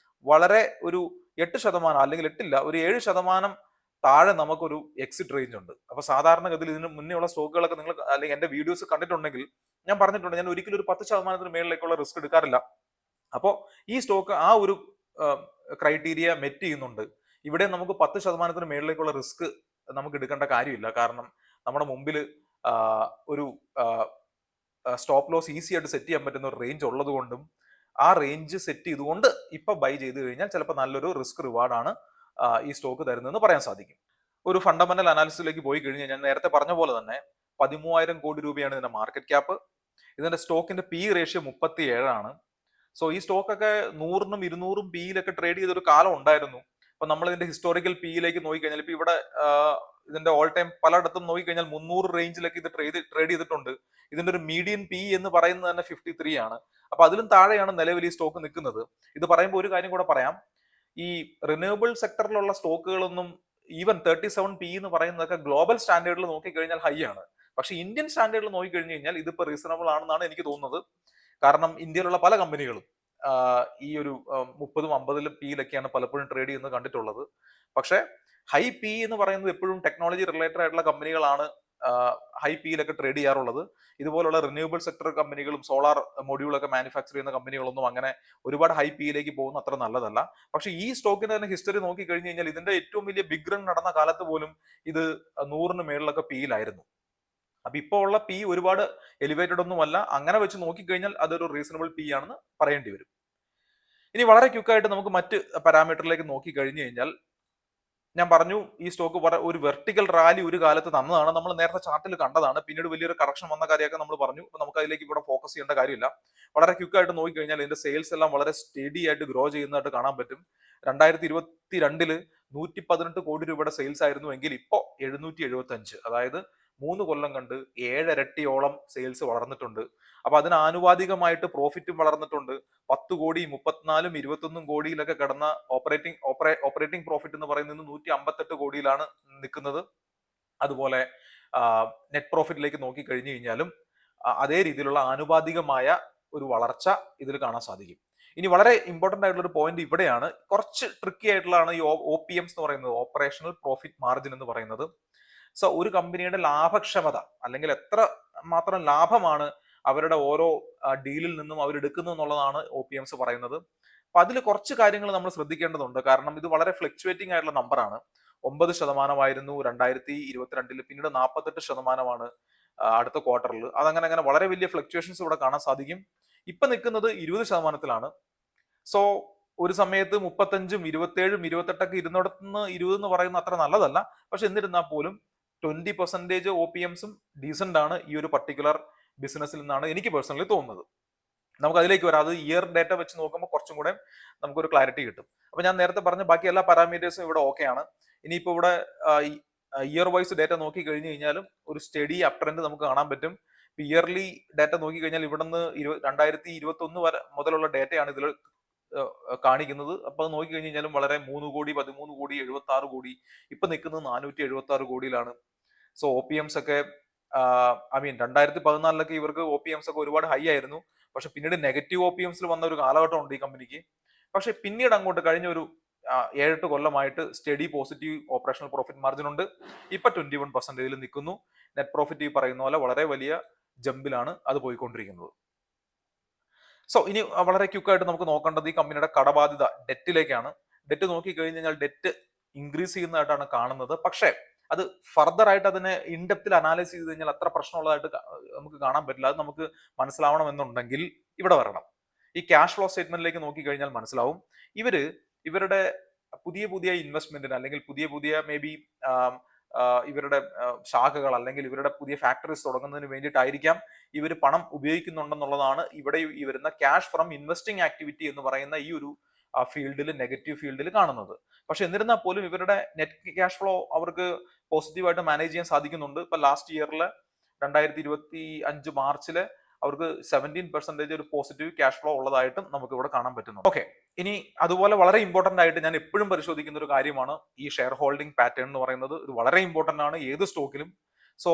വളരെ ഒരു 8% അല്ലെങ്കിൽ 8 ഒരു 7% താഴെ നമുക്കൊരു എക്സിറ്റ് റേഞ്ച് ഉണ്ട്. അപ്പൊ സാധാരണഗതിയിൽ ഇതിന് മുന്നേ ഉള്ള സ്റ്റോക്കുകളൊക്കെ നിങ്ങൾ അല്ലെങ്കിൽ എന്റെ വീഡിയോസ് കണ്ടിട്ടുണ്ടെങ്കിൽ ഞാൻ പറഞ്ഞിട്ടുണ്ട്, ഞാൻ ഒരിക്കലും ഒരു 10% മേളിലേക്കുള്ള റിസ്ക് എടുക്കാറില്ല. അപ്പോൾ ഈ സ്റ്റോക്ക് ആ ഒരു ക്രൈറ്റീരിയ മെറ്റ് ചെയ്യുന്നുണ്ട്. ഇവിടെ നമുക്ക് 10% മേളിലേക്കുള്ള റിസ്ക് നമുക്ക് എടുക്കേണ്ട കാര്യമില്ല. കാരണം നമ്മുടെ മുമ്പിൽ ഒരു സ്റ്റോപ്പ് ലോസ് ഈസി ആയിട്ട് സെറ്റ് ചെയ്യാൻ പറ്റുന്ന ഒരു റേഞ്ച് ഉള്ളത് കൊണ്ടും, ആ റേഞ്ച് സെറ്റ് ചെയ്തുകൊണ്ട് ഇപ്പൊ ബൈ ചെയ്ത് കഴിഞ്ഞാൽ ചിലപ്പോൾ നല്ലൊരു റിസ്ക് റിവാർഡാണ് ഈ സ്റ്റോക്ക് തരുന്നതെന്ന് പറയാൻ സാധിക്കും. ഒരു ഫണ്ടമെന്റൽ അനാലിസിസിലേക്ക് പോയി കഴിഞ്ഞാൽ ഞാൻ നേരത്തെ പറഞ്ഞ പോലെ തന്നെ 13,000 കോടി രൂപയാണ് ഇതിന്റെ മാർക്കറ്റ് ക്യാപ്പ്. ഇതിന്റെ സ്റ്റോക്കിന്റെ പി റേഷ്യോ 37 ആണ്. സോ ഈ സ്റ്റോക്കൊക്കെ 100-നും 200-ഉം പിയിലൊക്കെ ട്രേഡ് ചെയ്തൊരു കാലം ഉണ്ടായിരുന്നു. അപ്പൊ നമ്മൾ ഇതിന്റെ ഹിസ്റ്റോറിക്കൽ പിയിലേക്ക് നോക്കിക്കഴിഞ്ഞാൽ ഇപ്പൊ ഇവിടെ ഇതിന്റെ ഓൾ ടൈം പലയിടത്തും നോക്കിക്കഴിഞ്ഞാൽ 300 റേഞ്ചിലൊക്കെ ഇത് ട്രേഡ് ചെയ്തിട്ടുണ്ട്. ഇതിന്റെ ഒരു മീഡിയൻ പി എന്ന് പറയുന്നത് തന്നെ 53 ആണ്. അപ്പൊ അതിലും താഴെയാണ് നിലവിൽ ഈ സ്റ്റോക്ക് നിൽക്കുന്നത്. ഇത് പറയുമ്പോൾ ഒരു കാര്യം കൂടെ പറയാം, ഈ റിന്യൂവബിൾ സെക്ടറിലുള്ള സ്റ്റോക്കുകളൊന്നും ഈവൻ 37 പി എന്ന് പറയുന്നതൊക്കെ ഗ്ലോബൽ സ്റ്റാൻഡേർഡിൽ നോക്കിക്കഴിഞ്ഞാൽ ഹൈ ആണ്. പക്ഷെ ഇന്ത്യൻ സ്റ്റാൻഡേർഡിൽ നോക്കിക്കഴിഞ്ഞു കഴിഞ്ഞാൽ ഇതിപ്പോ റീസണബിൾ ആണെന്നാണ് എനിക്ക് തോന്നുന്നത്. കാരണം ഇന്ത്യയിലുള്ള പല കമ്പനികളും ഈ ഒരു 30-50 പിയിലൊക്കെയാണ് പലപ്പോഴും ട്രേഡ് ചെയ്യുന്നത് കണ്ടിട്ടുള്ളത്. പക്ഷെ ഹൈ പി എന്ന് പറയുന്നത് എപ്പോഴും ടെക്നോളജി റിലേറ്റഡ് ആയിട്ടുള്ള കമ്പനികളാണ് ഹൈ പിയിലൊക്കെ ട്രേഡ് ചെയ്യാറുള്ളത്. ഇതുപോലുള്ള റിന്യൂവബിൾ സെക്ടർ കമ്പനികളും സോളാർ മൊഡ്യൂളൊക്കെ മാനുഫാക്ചർ ചെയ്യുന്ന കമ്പനികളൊന്നും അങ്ങനെ ഒരുപാട് ഹൈ പിയിലേക്ക് പോകുന്ന അത്ര നല്ലതല്ല. പക്ഷെ ഈ സ്റ്റോക്കിന്റെ തന്നെ ഹിസ്റ്ററി നോക്കി കഴിഞ്ഞു കഴിഞ്ഞാൽ ഇതിന്റെ ഏറ്റവും വലിയ ബിഗ് റൺ നടന്ന കാലത്ത് പോലും ഇത് 100-ന് മേളിലൊക്കെ പിയിലായിരുന്നു. അപ്പൊ ഇപ്പോൾ ഉള്ള പി ഒരുപാട് എലിവേറ്റഡ് ഒന്നുമല്ല. അങ്ങനെ വെച്ച് നോക്കിക്കഴിഞ്ഞാൽ അതൊരു റീസണബിൾ പി ആണെന്ന് പറയേണ്ടി വരും. ഇനി വളരെ ക്വിക്കായിട്ട് നമുക്ക് മറ്റ് പാരാമീറ്ററിലേക്ക് നോക്കി കഴിഞ്ഞു കഴിഞ്ഞാൽ, ഞാൻ പറഞ്ഞു ഈ സ്റ്റോക്ക് ഒരു വെർട്ടിക്കൽ റാലി ഒരു കാലത്ത് തന്നതാണ്. നമ്മൾ നേരത്തെ ചാർട്ടിൽ കണ്ടതാണ്. പിന്നീട് വലിയൊരു കറക്ഷൻ വന്ന കാര്യമൊക്കെ നമ്മൾ പറഞ്ഞു. അപ്പൊ നമുക്ക് അതിലേക്ക് ഇവിടെ ഫോക്കസ് ചെയ്യേണ്ട കാര്യമില്ല. വളരെ ക്വിക്കായിട്ട് നോക്കിക്കഴിഞ്ഞാൽ ഇതിന്റെ സെയിൽസ് എല്ലാം വളരെ സ്റ്റഡി ആയിട്ട് ഗ്രോ ചെയ്യുന്നതായിട്ട് കാണാൻ പറ്റും. 2022 118 കോടി രൂപയുടെ സെയിൽസ് ആയിരുന്നു എങ്കിൽ ഇപ്പോൾ 775, അതായത് 3 കൊല്ലം കൊണ്ട് 7 ഇരട്ടിയോളം സെയിൽസ് വളർന്നിട്ടുണ്ട്. അപ്പൊ അതിന് ആനുപാതികമായിട്ട് പ്രോഫിറ്റും വളർന്നിട്ടുണ്ട്. 10 കോടി 34 21 കോടിയിലൊക്കെ കിടന്ന ഓപ്പറേറ്റിംഗ് പ്രോഫിറ്റ് എന്ന് പറയുന്നത് 158 കോടിയിലാണ് നിൽക്കുന്നത്. അതുപോലെ നെറ്റ് പ്രോഫിറ്റിലേക്ക് നോക്കി കഴിഞ്ഞു കഴിഞ്ഞാലും അതേ രീതിയിലുള്ള ആനുപാതികമായ ഒരു വളർച്ച ഇതിൽ കാണാൻ സാധിക്കും. ഇനി വളരെ ഇമ്പോർട്ടന്റ് ആയിട്ടുള്ള ഒരു പോയിന്റ് ഇവിടെയാണ്, കുറച്ച് ട്രിക്കി ആയിട്ടുള്ളതാണ് ഈ OPMs എന്ന് പറയുന്നത്, ഓപ്പറേഷണൽ പ്രോഫിറ്റ് മാർജിൻ എന്ന് പറയുന്നത്. സോ ഒരു കമ്പനിയുടെ ലാഭക്ഷമത അല്ലെങ്കിൽ എത്ര മാത്രം ലാഭമാണ് അവരുടെ ഓരോ ഡീലിൽ നിന്നും അവർ എടുക്കുന്നു എന്നുള്ളതാണ് OPMs പറയുന്നത്. അപ്പൊ അതിൽ കുറച്ച് കാര്യങ്ങൾ നമ്മൾ ശ്രദ്ധിക്കേണ്ടതുണ്ട്. കാരണം ഇത് വളരെ ഫ്ലക്ച്വേറ്റിംഗ് ആയിട്ടുള്ള നമ്പറാണ്. 9% 2022, പിന്നീട് 48% അടുത്ത ക്വാർട്ടറിൽ. അതങ്ങനെ വളരെ വലിയ ഫ്ലക്ച്വേഷൻസ് ഇവിടെ കാണാൻ സാധിക്കും. ഇപ്പൊ നിൽക്കുന്നത് 20%. സോ ഒരു സമയത്ത് 35, 27, 28 ഇരുന്നിടത്തുനിന്ന് 20 എന്ന് പറയുന്നത് അത്ര നല്ലതല്ല. പക്ഷെ എന്നിരുന്നാൽ പോലും 20% OPMs ഡീസന്റ് ആണ് ഈ ഒരു പർട്ടിക്കുലർ ബിസിനസ്സിൽ നിന്നാണ് എനിക്ക് പേഴ്സണലി തോന്നുന്നത്. നമുക്ക് അതിലേക്ക് വരാം. അത് ഇയർ ഡേറ്റ വെച്ച് നോക്കുമ്പോൾ കുറച്ചും കൂടെ നമുക്കൊരു ക്ലാരിറ്റി കിട്ടും. അപ്പൊ ഞാൻ നേരത്തെ പറഞ്ഞ ബാക്കി എല്ലാ പാരാമീറ്റേഴ്സും ഇവിടെ ഓക്കെയാണ്. ഇനിയിപ്പോ ഇവിടെ ഇയർ വൈസ് ഡേറ്റ നോക്കി കഴിഞ്ഞു കഴിഞ്ഞാലും ഒരു സ്റ്റഡി അപ് ട്രെൻഡ് നമുക്ക് കാണാൻ പറ്റും. ഇയർലി ഡേറ്റ നോക്കി കഴിഞ്ഞാൽ ഇവിടുന്ന് 2021 വരെ മുതലുള്ള ഡേറ്റയാണ് ഇതിൽ കാണിക്കുന്നത്. അപ്പൊ അത് നോക്കി കഴിഞ്ഞു കഴിഞ്ഞാലും വളരെ 3 കോടി 13 കോടി 76 കോടി, ഇപ്പൊ നിൽക്കുന്നത് 476 കോടിയിലാണ്. സോ OPMs ഒക്കെ 2014 ഇവർക്ക് OPMs ഒക്കെ ഒരുപാട് ഹൈ ആയിരുന്നു. പക്ഷെ പിന്നീട് നെഗറ്റീവ് OPMs വന്ന ഒരു കാലഘട്ടമുണ്ട് ഈ കമ്പനിക്ക്. പക്ഷെ പിന്നീട് അങ്ങോട്ട് കഴിഞ്ഞ ഒരു 7-8 കൊല്ലമായിട്ട് study positive operational profit margin ഉണ്ട്. ഇപ്പൊ 21% നിൽക്കുന്നു. നെറ്റ് പ്രോഫിറ്റ് ഈ പറയുന്ന പോലെ വളരെ വലിയ ജമ്പിലാണ് അത് പോയിക്കൊണ്ടിരിക്കുന്നത്. സോ ഇനി വളരെ ക്വിക്കായിട്ട് നമുക്ക് നോക്കേണ്ടത് ഈ കമ്പനിയുടെ കടബാധ്യത, ഡെറ്റിലേക്കാണ്. ഡെറ്റ് നോക്കി കഴിഞ്ഞ് കഴിഞ്ഞാൽ ഡെറ്റ് ഇൻക്രീസ് ചെയ്യുന്നതായിട്ടാണ് കാണുന്നത്. പക്ഷേ അത് ഫർദർ ആയിട്ട് അതിനെ ഇൻഡെപ്തിൽ അനാലിസ് ചെയ്ത് കഴിഞ്ഞാൽ അത്ര പ്രശ്നമുള്ളതായിട്ട് നമുക്ക് കാണാൻ പറ്റില്ല. അത് നമുക്ക് മനസ്സിലാവണമെന്നുണ്ടെങ്കിൽ ഇവിടെ വരണം. ഈ ക്യാഷ് ഫ്ലോ സ്റ്റേറ്റ്മെന്റിലേക്ക് നോക്കി കഴിഞ്ഞാൽ മനസ്സിലാവും. ഇവരുടെ പുതിയ ഇൻവെസ്റ്റ്മെന്റിന് അല്ലെങ്കിൽ പുതിയ മേ ബി ഇവരുടെ ശാഖകൾ അല്ലെങ്കിൽ ഇവരുടെ പുതിയ ഫാക്ടറീസ് തുടങ്ങുന്നതിന് വേണ്ടിയിട്ടായിരിക്കാം ഇവർ പണം ഉപയോഗിക്കുന്നുണ്ടെന്നുള്ളതാണ് ഇവിടെ ഈ വരുന്ന ക്യാഷ് ഫ്രം ഇൻവെസ്റ്റിംഗ് ആക്ടിവിറ്റി എന്ന് പറയുന്ന ഈ ഒരു ഫീൽഡിൽ, നെഗറ്റീവ് ഫീൽഡിൽ കാണുന്നത്. പക്ഷെ എന്നിരുന്നാൽ പോലും ഇവരുടെ നെറ്റ് ക്യാഷ് ഫ്ലോ അവർക്ക് പോസിറ്റീവായിട്ട് മാനേജ് ചെയ്യാൻ സാധിക്കുന്നുണ്ട്. ഇപ്പൊ ലാസ്റ്റ് ഇയറില് 2025 മാർച്ചില് അവർക്ക് 17% ഒരു പോസിറ്റീവ് ക്യാഷ് ഫ്ലോ ഉള്ളതായിട്ടും നമുക്ക് ഇവിടെ കാണാൻ പറ്റുന്നു. ഓക്കെ, ഇനി അതുപോലെ വളരെ ഇമ്പോർട്ടന്റ് ആയിട്ട് ഞാൻ എപ്പോഴും പരിശോധിക്കുന്ന ഒരു കാര്യമാണ് ഈ ഷെയർ ഹോൾഡിംഗ് പാറ്റേൺ എന്ന് പറയുന്നത്. ഇത് വളരെ ഇമ്പോർട്ടന്റ് ആണ് ഏത് സ്റ്റോക്കിലും. സോ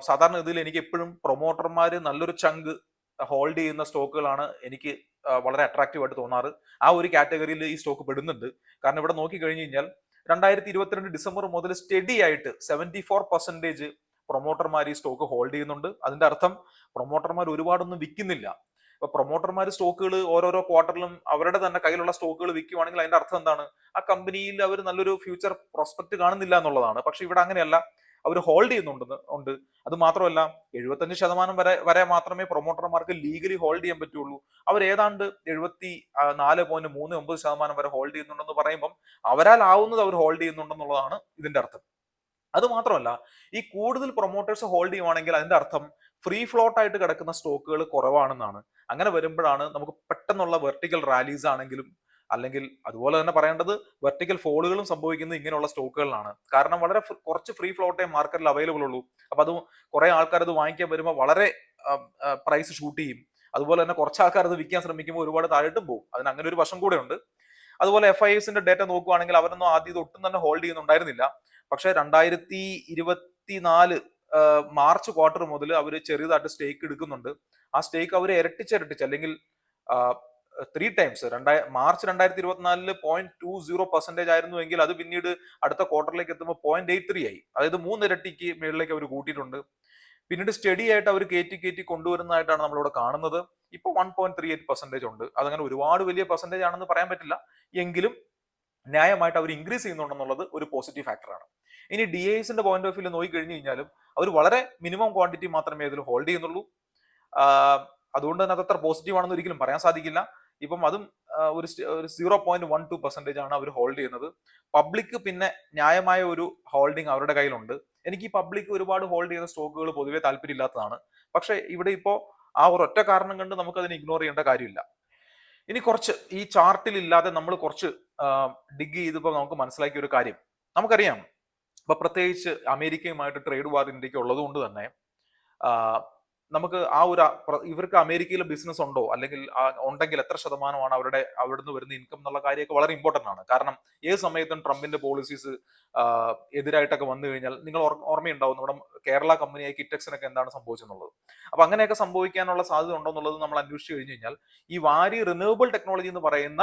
സാധാരണ ഇതിൽ എനിക്ക് എപ്പോഴും പ്രൊമോട്ടർമാര് നല്ലൊരു ചങ്ക് ഹോൾഡ് ചെയ്യുന്ന സ്റ്റോക്കുകളാണ് എനിക്ക് വളരെ അട്രാക്റ്റീവ് ആയിട്ട് തോന്നാറ്. ആ ഒരു കാറ്റഗറിയിൽ ഈ സ്റ്റോക്ക് പെടുന്നുണ്ട്. കാരണം ഇവിടെ നോക്കി കഴിഞ്ഞു കഴിഞ്ഞാൽ 2022 ഡിസംബർ മുതൽ സ്റ്റഡി ആയിട്ട് 74% പ്രൊമോട്ടർമാർ ഈ സ്റ്റോക്ക് ഹോൾഡ് ചെയ്യുന്നുണ്ട്. അതിന്റെ അർത്ഥം പ്രൊമോട്ടർമാർ ഒരുപാടൊന്നും വിൽക്കുന്നില്ല. അപ്പൊ പ്രൊമോട്ടർമാർ സ്റ്റോക്കുകൾ ഓരോരോ ക്വാർട്ടറിലും അവരുടെ തന്നെ കയ്യിലുള്ള സ്റ്റോക്കുകൾ വിൽക്കുവാണെങ്കിൽ അതിന്റെ അർത്ഥം എന്താണ്? ആ കമ്പനിയിൽ അവർ നല്ലൊരു ഫ്യൂച്ചർ പ്രോസ്പെക്ട് കാണുന്നില്ല എന്നുള്ളതാണ്. പക്ഷെ ഇവിടെ അങ്ങനെയല്ല, അവർ ഹോൾഡ് ചെയ്യുന്നുണ്ട്. അത് മാത്രമല്ല 75% വരെ മാത്രമേ പ്രൊമോട്ടർമാർക്ക് ലീഗലി ഹോൾഡ് ചെയ്യാൻ പറ്റുള്ളൂ. അവർ ഏതാണ്ട് 74.39% വരെ ഹോൾഡ് ചെയ്യുന്നുണ്ടെന്ന് പറയുമ്പം അവരാൽ ആവുന്നത് അവർ ഹോൾഡ് ചെയ്യുന്നുണ്ടെന്നുള്ളതാണ് ഇതിന്റെ അർത്ഥം. അത് മാത്രമല്ല, ഈ കൂടുതൽ പ്രൊമോട്ടേഴ്സ് ഹോൾഡ് ചെയ്യുവാണെങ്കിൽ അതിന്റെ അർത്ഥം ഫ്രീ ഫ്ലോട്ട് ആയിട്ട് കിടക്കുന്ന സ്റ്റോക്കുകൾ കുറവാണെന്നാണ്. അങ്ങനെ വരുമ്പോഴാണ് നമുക്ക് പെട്ടെന്നുള്ള വെർട്ടിക്കൽ റാലീസ് ആണെങ്കിലും അല്ലെങ്കിൽ അതുപോലെ തന്നെ പറയേണ്ടത് വെർട്ടിക്കൽ ഫോളുകളും സംഭവിക്കുന്നത് ഇങ്ങനെയുള്ള സ്റ്റോക്കുകളിലാണ്. കാരണം വളരെ കുറച്ച് ഫ്രീ ഫ്ലോട്ടേ മാർക്കറ്റിൽ അവൈലബിൾ ഉള്ളൂ. അപ്പൊ അത് കുറെ ആൾക്കാർ അത് വാങ്ങിക്കാൻ വരുമ്പോൾ വളരെ പ്രൈസ് ഷൂട്ട് ചെയ്യും. അതുപോലെ തന്നെ കുറച്ച് ആൾക്കാർ അത് വിൽക്കാൻ ശ്രമിക്കുമ്പോൾ ഒരുപാട് താഴോട്ടും പോകും. അതിന് അങ്ങനെ ഒരു വശം കൂടെ ഉണ്ട്. അതുപോലെ FISന്റെ ഡേറ്റ നോക്കുകയാണെങ്കിൽ അവരൊന്നും ആദ്യം ഇത് ഒട്ടും തന്നെ ഹോൾഡ് ചെയ്യുന്നുണ്ടായിരുന്നില്ല. പക്ഷെ 2024 മാർച്ച് ക്വാർട്ടർ മുതൽ അവർ ചെറിയതായിട്ട് സ്റ്റേക്ക് എടുക്കുന്നുണ്ട്. ആ സ്റ്റേക്ക് അവർ ഇരട്ടിച്ച് അല്ലെങ്കിൽ 3 ടൈംസ് മാർച്ച് 2024 0.20% ആയിരുന്നുവെങ്കിൽ അത് പിന്നീട് അടുത്ത ക്വാർട്ടറിലേക്ക് എത്തുമ്പോൾ 0.83 ആയി. അതായത് 3 ഇരട്ടിക്ക് മേളിലേക്ക് അവർ കൂട്ടിയിട്ടുണ്ട്. പിന്നീട് സ്റ്റഡി ആയിട്ട് അവർ കയറ്റി കൊണ്ടുവരുന്നതായിട്ടാണ് നമ്മളിവിടെ കാണുന്നത്. ഇപ്പൊ 1.38% ഉണ്ട്. അതങ്ങനെ ഒരുപാട് വലിയ പെർസെന്റേജ് ആണെന്ന് പറയാൻ പറ്റില്ല, എങ്കിലും ന്യായമായിട്ട് അവർ ഇൻക്രീസ് ചെയ്യുന്നുണ്ടെന്നുള്ളത് ഒരു പോസിറ്റീവ് ഫാക്ടറാണ്. ഇനി DISന്റെ പോയിന്റ് ഓഫ് വ്യൂ നോക്കി കഴിഞ്ഞു കഴിഞ്ഞാലും അവർ വളരെ മിനിമം ക്വാണ്ടിറ്റി മാത്രമേ ഇതിൽ ഹോൾഡ് ചെയ്യുന്നുള്ളൂ. അതുകൊണ്ട് തന്നെ അതത്ര പോസിറ്റീവ് ആണെന്ന് ഒരിക്കലും പറയാൻ സാധിക്കില്ല. ഇപ്പം അതും ഒരു 0.12% ആണ് അവർ ഹോൾഡ് ചെയ്യുന്നത്. പബ്ലിക് പിന്നെ ന്യായമായ ഒരു ഹോൾഡിംഗ് അവരുടെ കയ്യിലുണ്ട്. എനിക്ക് ഈ പബ്ലിക് ഒരുപാട് ഹോൾഡ് ചെയ്യുന്ന സ്റ്റോക്കുകൾ പൊതുവെ താല്പര്യമില്ലാത്തതാണ്. പക്ഷെ ഇവിടെ ഇപ്പോൾ ആ ഒരൊറ്റ കാരണം കൊണ്ട് നമുക്ക് അതിനെ ഇഗ്നോർ ചെയ്യേണ്ട കാര്യമില്ല. ഇനി കുറച്ച് ഈ ചാർട്ടിൽ ഇല്ലാതെ നമ്മൾ കുറച്ച് ഡിഗ് ചെയ്തപ്പോൾ നമുക്ക് മനസ്സിലാക്കിയ ഒരു കാര്യം, നമുക്കറിയാം അപ്പൊ പ്രത്യേകിച്ച് അമേരിക്കയുമായിട്ട് ട്രേഡ് വാർ ഇന്ത്യക്ക് ഉള്ളത് കൊണ്ട് തന്നെ ആ, നമുക്ക് ആ ഒരു ഇവർക്ക് അമേരിക്കയിൽ ബിസിനസ് ഉണ്ടോ, അല്ലെങ്കിൽ ഉണ്ടെങ്കിൽ എത്ര ശതമാനമാണ് അവിടുന്ന് വരുന്ന ഇൻകം എന്നുള്ള കാര്യമൊക്കെ വളരെ ഇമ്പോർട്ടന്റ് ആണ്. കാരണം ഏത് സമയത്തും ട്രംപിന്റെ പോളിസീസ് എതിരായിട്ടൊക്കെ വന്നു കഴിഞ്ഞാൽ നിങ്ങൾ ഓർമ്മയുണ്ടാവും നമ്മുടെ കേരള കമ്പനിയായ കിറ്റക്സിനൊക്കെ എന്താണ് സംഭവിച്ചെന്നുള്ളത്. അപ്പൊ അങ്ങനെയൊക്കെ സംഭവിക്കാനുള്ള സാധ്യത ഉണ്ടോ എന്നുള്ളത് നമ്മൾ അന്വേഷിച്ച് കഴിഞ്ഞു കഴിഞ്ഞാൽ ഈ വാരി റിന്യൂവബിൾ ടെക്നോളജി എന്ന് പറയുന്ന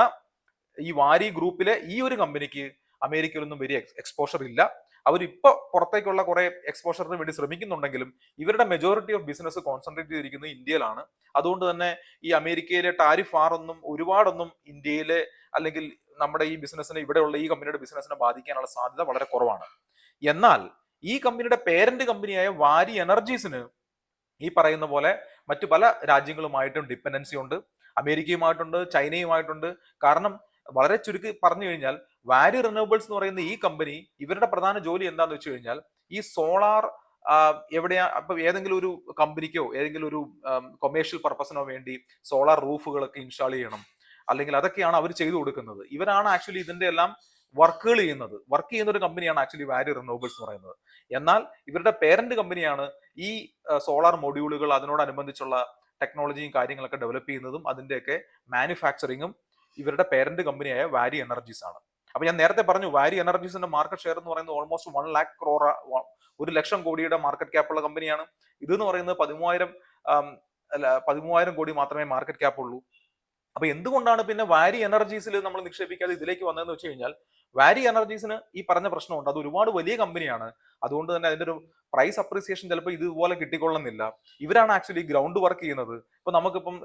ഈ വാരി ഗ്രൂപ്പിലെ ഈ ഒരു കമ്പനിക്ക് അമേരിക്കയിലൊന്നും വലിയ എക്സ്പോഷർ ഇല്ല. അവരിപ്പോ പുറത്തേക്കുള്ള കുറെ എക്സ്പോഷറിന് വേണ്ടി ശ്രമിക്കുന്നുണ്ടെങ്കിലും ഇവരുടെ മെജോറിറ്റി ഓഫ് ബിസിനസ് കോൺസെൻട്രേറ്റ് ചെയ്തിരിക്കുന്നത് ഇന്ത്യയിലാണ്. അതുകൊണ്ട് തന്നെ ഈ അമേരിക്കയിലെ ടാരിഫ് ഒന്നും ഒരുപാടൊന്നും ഇന്ത്യയിലെ അല്ലെങ്കിൽ നമ്മുടെ ഈ ബിസിനസ്സിനെ, ഇവിടെയുള്ള ഈ കമ്പനിയുടെ ബിസിനസ്സിനെ ബാധിക്കാനുള്ള സാധ്യത വളരെ കുറവാണ്. എന്നാൽ ഈ കമ്പനിയുടെ പേരന്റ് കമ്പനിയായ വാരി എനർജീസിന് ഈ പറയുന്ന പോലെ മറ്റു പല രാജ്യങ്ങളുമായിട്ടും ഡിപ്പെൻഡൻസി ഉണ്ട്. അമേരിക്കയുമായിട്ടുണ്ട്, ചൈനയുമായിട്ടുണ്ട്. കാരണം വളരെ ചുരുക്കി പറഞ്ഞു കഴിഞ്ഞാൽ വാരി റിന്യൂവബിൾസ് എന്ന് പറയുന്ന ഈ കമ്പനി ഇവരുടെ പ്രധാന ജോലി എന്താണെന്ന് വെച്ച് കഴിഞ്ഞാൽ ഈ സോളാർ എവിടെയാ അപ്പൊ ഏതെങ്കിലും ഒരു കമ്പനിക്കോ ഏതെങ്കിലും ഒരു കൊമേഴ്ഷ്യൽ പർപ്പസിനോ വേണ്ടി സോളാർ റൂഫുകളൊക്കെ ഇൻസ്റ്റാൾ ചെയ്യണം, അല്ലെങ്കിൽ അതൊക്കെയാണ് അവർ ചെയ്തു കൊടുക്കുന്നത്. ഇവരാണ് ആക്ച്വലി ഇതിന്റെ എല്ലാം വർക്ക് ചെയ്യുന്ന ഒരു കമ്പനിയാണ് ആക്ച്വലി വാരി റിന്യൂവബിൾസ് എന്ന് പറയുന്നത്. എന്നാൽ ഇവരുടെ പേരന്റ് കമ്പനിയാണ് ഈ സോളാർ മൊഡ്യൂളുകൾ അതിനോടനുബന്ധിച്ചുള്ള ടെക്നോളജിയും കാര്യങ്ങളൊക്കെ ഡെവലപ്പ് ചെയ്യുന്നതും അതിന്റെയൊക്കെ മാനുഫാക്ചറിങ്ങും ഇവരുടെ പേരന്റ് കമ്പനിയായ വാരി എനർജീസ് ആണ്. അപ്പൊ ഞാൻ നേരത്തെ പറഞ്ഞു വാരി എനർജീസിന്റെ മാർക്കറ്റ് ഷെയർ എന്ന് പറയുന്നത് ഓൾമോസ്റ്റ് 1,00,000 crore, 1,00,000 കോടിയുടെ മാർക്കറ്റ് ക്യാപ്പുള്ള കമ്പനിയാണ്. ഇതെന്ന് പറയുന്നത് 13,000 കോടി മാത്രമേ മാർക്കറ്റ് ക്യാപ്പ് ഉള്ളൂ. അപ്പൊ എന്തുകൊണ്ടാണ് പിന്നെ വാരി എനർജീസിൽ നമ്മൾ നിക്ഷേപിക്കാതെ ഇതിലേക്ക് വന്നതെന്ന് വെച്ച് കഴിഞ്ഞാൽ വാരി എനർജീസിന് ഈ പറഞ്ഞ പ്രശ്നമുണ്ട്. അത് ഒരുപാട് വലിയ കമ്പനിയാണ്. അതുകൊണ്ട് തന്നെ അതിന്റെ ഒരു പ്രൈസ് അപ്രീസിയേഷൻ ചിലപ്പോൾ ഇതുപോലെ കിട്ടിക്കൊള്ളുന്നില്ല. ഇവരാണ് ആക്ച്വലി ഗ്രൗണ്ട് വർക്ക് ചെയ്യുന്നത്. ഇപ്പൊ നമുക്കിപ്പം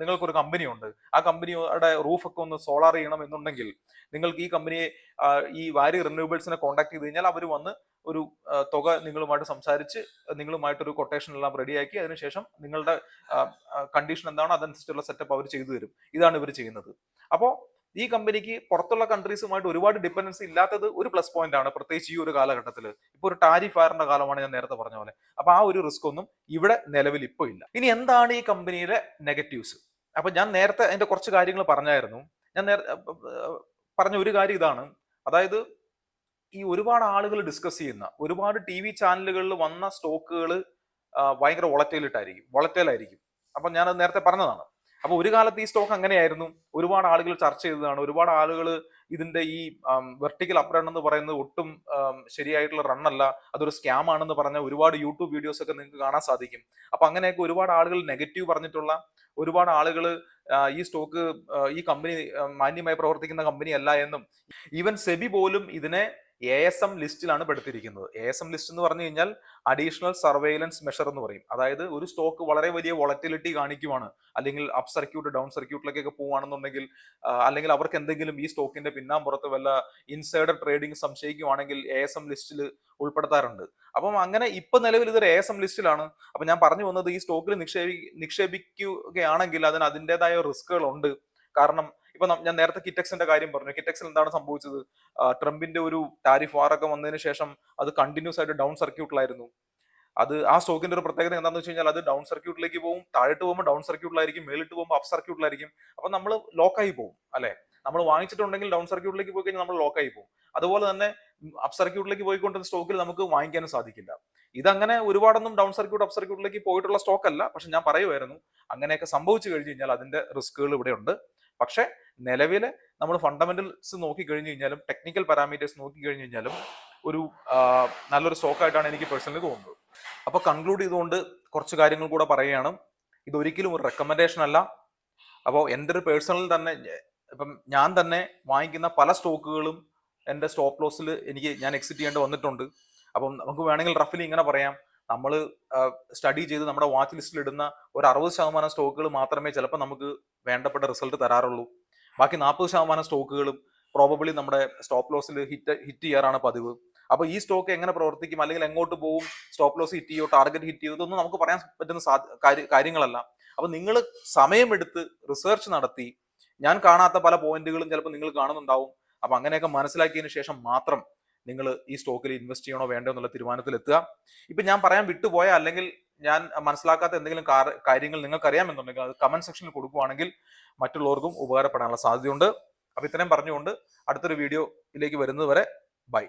നിങ്ങൾക്കൊരു കമ്പനി ഉണ്ട്, ആ കമ്പനിയുടെ റൂഫൊക്കെ ഒന്ന് സോളാർ ചെയ്യണം എന്നുണ്ടെങ്കിൽ നിങ്ങൾക്ക് ഈ കമ്പനിയെ ഈ വാരി റിന്യൂവബിൾസിനെ കോൺടാക്ട് ചെയ്ത് കഴിഞ്ഞാൽ അവർ വന്ന് ഒരു തുക നിങ്ങളുമായിട്ട് സംസാരിച്ച് നിങ്ങളുമായിട്ടൊരു കൊട്ടേഷൻ എല്ലാം റെഡിയാക്കി അതിനുശേഷം നിങ്ങളുടെ കണ്ടീഷൻ എന്താണോ അതനുസരിച്ചുള്ള സെറ്റപ്പ് അവർ ചെയ്തു തരും. ഇതാണ് ഇവർ ചെയ്യുന്നത്. അപ്പോൾ ഈ കമ്പനിക്ക് പുറത്തുള്ള കൺട്രീസുമായിട്ട് ഒരുപാട് ഡിപ്പെൻഡൻസി ഇല്ലാത്തത് ഒരു പ്ലസ് പോയിന്റ് ആണ്, പ്രത്യേകിച്ച് ഈ ഒരു കാലഘട്ടത്തിൽ. ഇപ്പൊ ഒരു ടാരിഫ് ഫയറിന്റെ കാലമാണ് ഞാൻ നേരത്തെ പറഞ്ഞ പോലെ. അപ്പൊ ആ ഒരു റിസ്ക് ഒന്നും ഇവിടെ നിലവിൽ ഇപ്പോൾ ഇല്ല. ഇനി എന്താണ് ഈ കമ്പനിയിലെ നെഗറ്റീവ്സ്? അപ്പൊ ഞാൻ നേരത്തെ അതിന്റെ കുറച്ച് കാര്യങ്ങൾ പറഞ്ഞായിരുന്നു. ഞാൻ പറഞ്ഞ ഒരു കാര്യം ഇതാണ്, അതായത് ഈ ഒരുപാട് ആളുകൾ ഡിസ്കസ് ചെയ്യുന്ന ഒരുപാട് ടി വി ചാനലുകളിൽ വന്ന സ്റ്റോക്കുകൾ ഭയങ്കര വോളറ്റൈലായിരിക്കും. അപ്പൊ ഞാൻ നേരത്തെ പറഞ്ഞതാണ്. അപ്പൊ ഒരു കാലത്ത് ഈ സ്റ്റോക്ക് അങ്ങനെയായിരുന്നു, ഒരുപാട് ആളുകൾ ചർച്ച ചെയ്തതാണ്. ഒരുപാട് ആളുകൾ ഇതിന്റെ ഈ വെർട്ടിക്കൽ അപ്പ് റൺ എന്ന് പറയുന്നത് ഒട്ടും ശരിയായിട്ടുള്ള റണ്ണല്ല, അതൊരു സ്കാം ആണെന്ന് പറഞ്ഞ ഒരുപാട് യൂട്യൂബ് വീഡിയോസ് ഒക്കെ നിങ്ങൾക്ക് കാണാൻ സാധിക്കും. അപ്പൊ അങ്ങനെയൊക്കെ ഒരുപാട് ആളുകൾ നെഗറ്റീവ് പറഞ്ഞിട്ടുള്ള ഒരുപാട് ആളുകൾ ഈ സ്റ്റോക്ക് ഈ കമ്പനി മാന്യമായി പ്രവർത്തിക്കുന്ന കമ്പനി അല്ല എന്നും ഈവൻ സെബി പോലും ഇതിനെ ASM ലിസ്റ്റിലാണ് പെടുത്തിയിരിക്കുന്നത്. ASM ലിസ്റ്റ് എന്ന് പറഞ്ഞു കഴിഞ്ഞാൽ അഡീഷണൽ സർവൈലൻസ് മെഷർ എന്ന് പറയും. അതായത് ഒരു സ്റ്റോക്ക് വളരെ വലിയ വോളറ്റിലിറ്റി കാണിക്കുവാണ്, അല്ലെങ്കിൽ അപ്പ് സർക്യൂട്ട് ഡൗൺ സർക്യൂട്ടിലേക്കൊക്കെ പോവുകയാണെന്നുണ്ടെങ്കിൽ, അല്ലെങ്കിൽ അവർക്ക് എന്തെങ്കിലും ഈ സ്റ്റോക്കിന്റെ പിന്നാമ്പുറത്ത് വല്ല ഇൻസൈഡർ ട്രേഡിംഗ് സംശയിക്കുവാണെങ്കിൽ ASM ലിസ്റ്റിൽ ഉൾപ്പെടുത്താറുണ്ട്. അപ്പം അങ്ങനെ ഇപ്പൊ നിലവിൽ ഇതൊരു ASM ലിസ്റ്റിലാണ്. അപ്പൊ ഞാൻ പറഞ്ഞു വന്നത് ഈ സ്റ്റോക്കിൽ നിക്ഷേപിക്കുകയാണെങ്കിൽ അതിന് അതിൻ്റെതായ റിസ്കുകൾ ഉണ്ട്. കാരണം ഇപ്പൊ ഞാൻ നേരത്തെ കിറ്റക്സിന്റെ കാര്യം പറഞ്ഞു. കിറ്റക്സിൽ എന്താണ് സംഭവിച്ചത്? ട്രംപിന്റെ ഒരു ടാരിഫ് വാറൊക്കെ വന്നതിന് ശേഷം അത് കണ്ടിന്യൂസ് ആയിട്ട് ഡൗൺ സർക്യൂട്ടിലായിരുന്നു. അത് ആ സ്റ്റോക്കിന്റെ ഒരു പ്രത്യേകത എന്താണെന്ന് വെച്ച് കഴിഞ്ഞാൽ അത് ഡൗൺ സർക്യൂട്ടിലേക്ക് പോകും, താഴോട്ട് പോകുമ്പോൾ ഡൗൺ സർക്യൂട്ടിലായിരിക്കും, മേലിട്ട് പോകുമ്പോൾ അപ്പ് സർക്യൂട്ടിലായിരിക്കും. അപ്പൊ നമ്മൾ ലോക്കായി പോകും അല്ലെ. നമ്മൾ വാങ്ങിച്ചിട്ടുണ്ടെങ്കിൽ ഡൗൺ സർക്യൂട്ടിലേക്ക് പോയി കഴിഞ്ഞാൽ നമ്മൾ ലോക്കായി പോകും. അതുപോലെ തന്നെ അപ്പ് സർക്യൂട്ടിലേക്ക് പോയിക്കൊണ്ടിരുന്ന സ്റ്റോക്കിൽ നമുക്ക് വാങ്ങിക്കാനും സാധിക്കില്ല. ഇതങ്ങനെ ഒരുപാടൊന്നും ഡൗൺ സർക്യൂട്ട് അപ്പ് സർക്യൂട്ടിലേക്ക് പോയിട്ടുള്ള സ്റ്റോക്ക് അല്ല. പക്ഷെ ഞാൻ പറയുമായിരുന്നു, അങ്ങനെയൊക്കെ സംഭവിച്ചു കഴിഞ്ഞു കഴിഞ്ഞാൽ അതിന്റെ റിസ്കുകൾ ഇവിടെ ഉണ്ട്. പക്ഷെ നിലവിലെ നമ്മൾ ഫണ്ടമെന്റൽസ് നോക്കി കഴിഞ്ഞു കഴിഞ്ഞാലും ടെക്നിക്കൽ പാരാമീറ്റേഴ്സ് നോക്കി കഴിഞ്ഞു കഴിഞ്ഞാലും ഒരു നല്ലൊരു സ്റ്റോക്ക് ആയിട്ടാണ് എനിക്ക് പേഴ്സണലി തോന്നുന്നത്. അപ്പൊ കൺക്ലൂഡ് ചെയ്തുകൊണ്ട് കുറച്ച് കാര്യങ്ങൾ കൂടെ പറയുകയാണ്. ഇതൊരിക്കലും ഒരു റെക്കമെൻഡേഷൻ അല്ല. അപ്പോൾ എൻ്റെ ഒരു പേഴ്സണൽ തന്നെ ഇപ്പം ഞാൻ തന്നെ വാങ്ങിക്കുന്ന പല സ്റ്റോക്കുകളും എൻ്റെ സ്റ്റോപ്പ് ലോസിൽ ഞാൻ എക്സിറ്റ് ചെയ്യേണ്ടി വന്നിട്ടുണ്ട്. അപ്പം നമുക്ക് വേണമെങ്കിൽ റഫിലി ഇങ്ങനെ പറയാം, നമ്മൾ സ്റ്റഡി ചെയ്ത് നമ്മുടെ വാച്ച് ലിസ്റ്റിൽ ഇടുന്ന ഒരു 60% സ്റ്റോക്കുകൾ മാത്രമേ ചിലപ്പോൾ നമുക്ക് വേണ്ടപ്പെട്ട റിസൾട്ട് തരാറുള്ളൂ. ബാക്കി 40% സ്റ്റോക്കുകളും പ്രോബബിളി നമ്മുടെ സ്റ്റോപ്പ് ലോസിൽ ഹിറ്റ് ചെയ്യാറാണ് പതിവ്. അപ്പൊ ഈ സ്റ്റോക്ക് എങ്ങനെ പ്രവർത്തിക്കും, അല്ലെങ്കിൽ എങ്ങോട്ട് പോകും, സ്റ്റോപ്പ് ലോസ് ഹിറ്റ് ചെയ്യോ ടാർഗറ്റ് ഹിറ്റ് ചെയ്യോ, ഇതൊന്നും നമുക്ക് പറയാൻ പറ്റുന്ന കാര്യങ്ങളല്ല. അപ്പൊ നിങ്ങൾ സമയമെടുത്ത് റിസർച്ച് നടത്തി, ഞാൻ കാണാത്ത പല പോയിന്റുകളും ചിലപ്പോൾ നിങ്ങൾ കാണുന്നുണ്ടാവും. അപ്പൊ അങ്ങനെയൊക്കെ മനസ്സിലാക്കിയതിനു ശേഷം മാത്രം നിങ്ങൾ ഈ സ്റ്റോക്കിൽ ഇൻവെസ്റ്റ് ചെയ്യണോ വേണ്ടോ എന്നുള്ള തീരുമാനത്തിൽ എത്തുക. ഇപ്പൊ ഞാൻ പറയാൻ വിട്ടുപോയ അല്ലെങ്കിൽ ഞാൻ മനസ്സിലാക്കാത്ത എന്തെങ്കിലും കാര്യങ്ങൾ നിങ്ങൾക്ക് അറിയാമെന്നുണ്ടെങ്കിൽ അത് കമന്റ് സെക്ഷനിൽ കൊടുക്കുവാണെങ്കിൽ മറ്റുള്ളവർക്കും ഉപകാരപ്പെടാനുള്ള സാധ്യതയുണ്ട്. അപ്പൊ ഇത്രയും പറഞ്ഞുകൊണ്ട് അടുത്തൊരു വീഡിയോയിലേക്ക് വരുന്നത് വരെ ബൈ.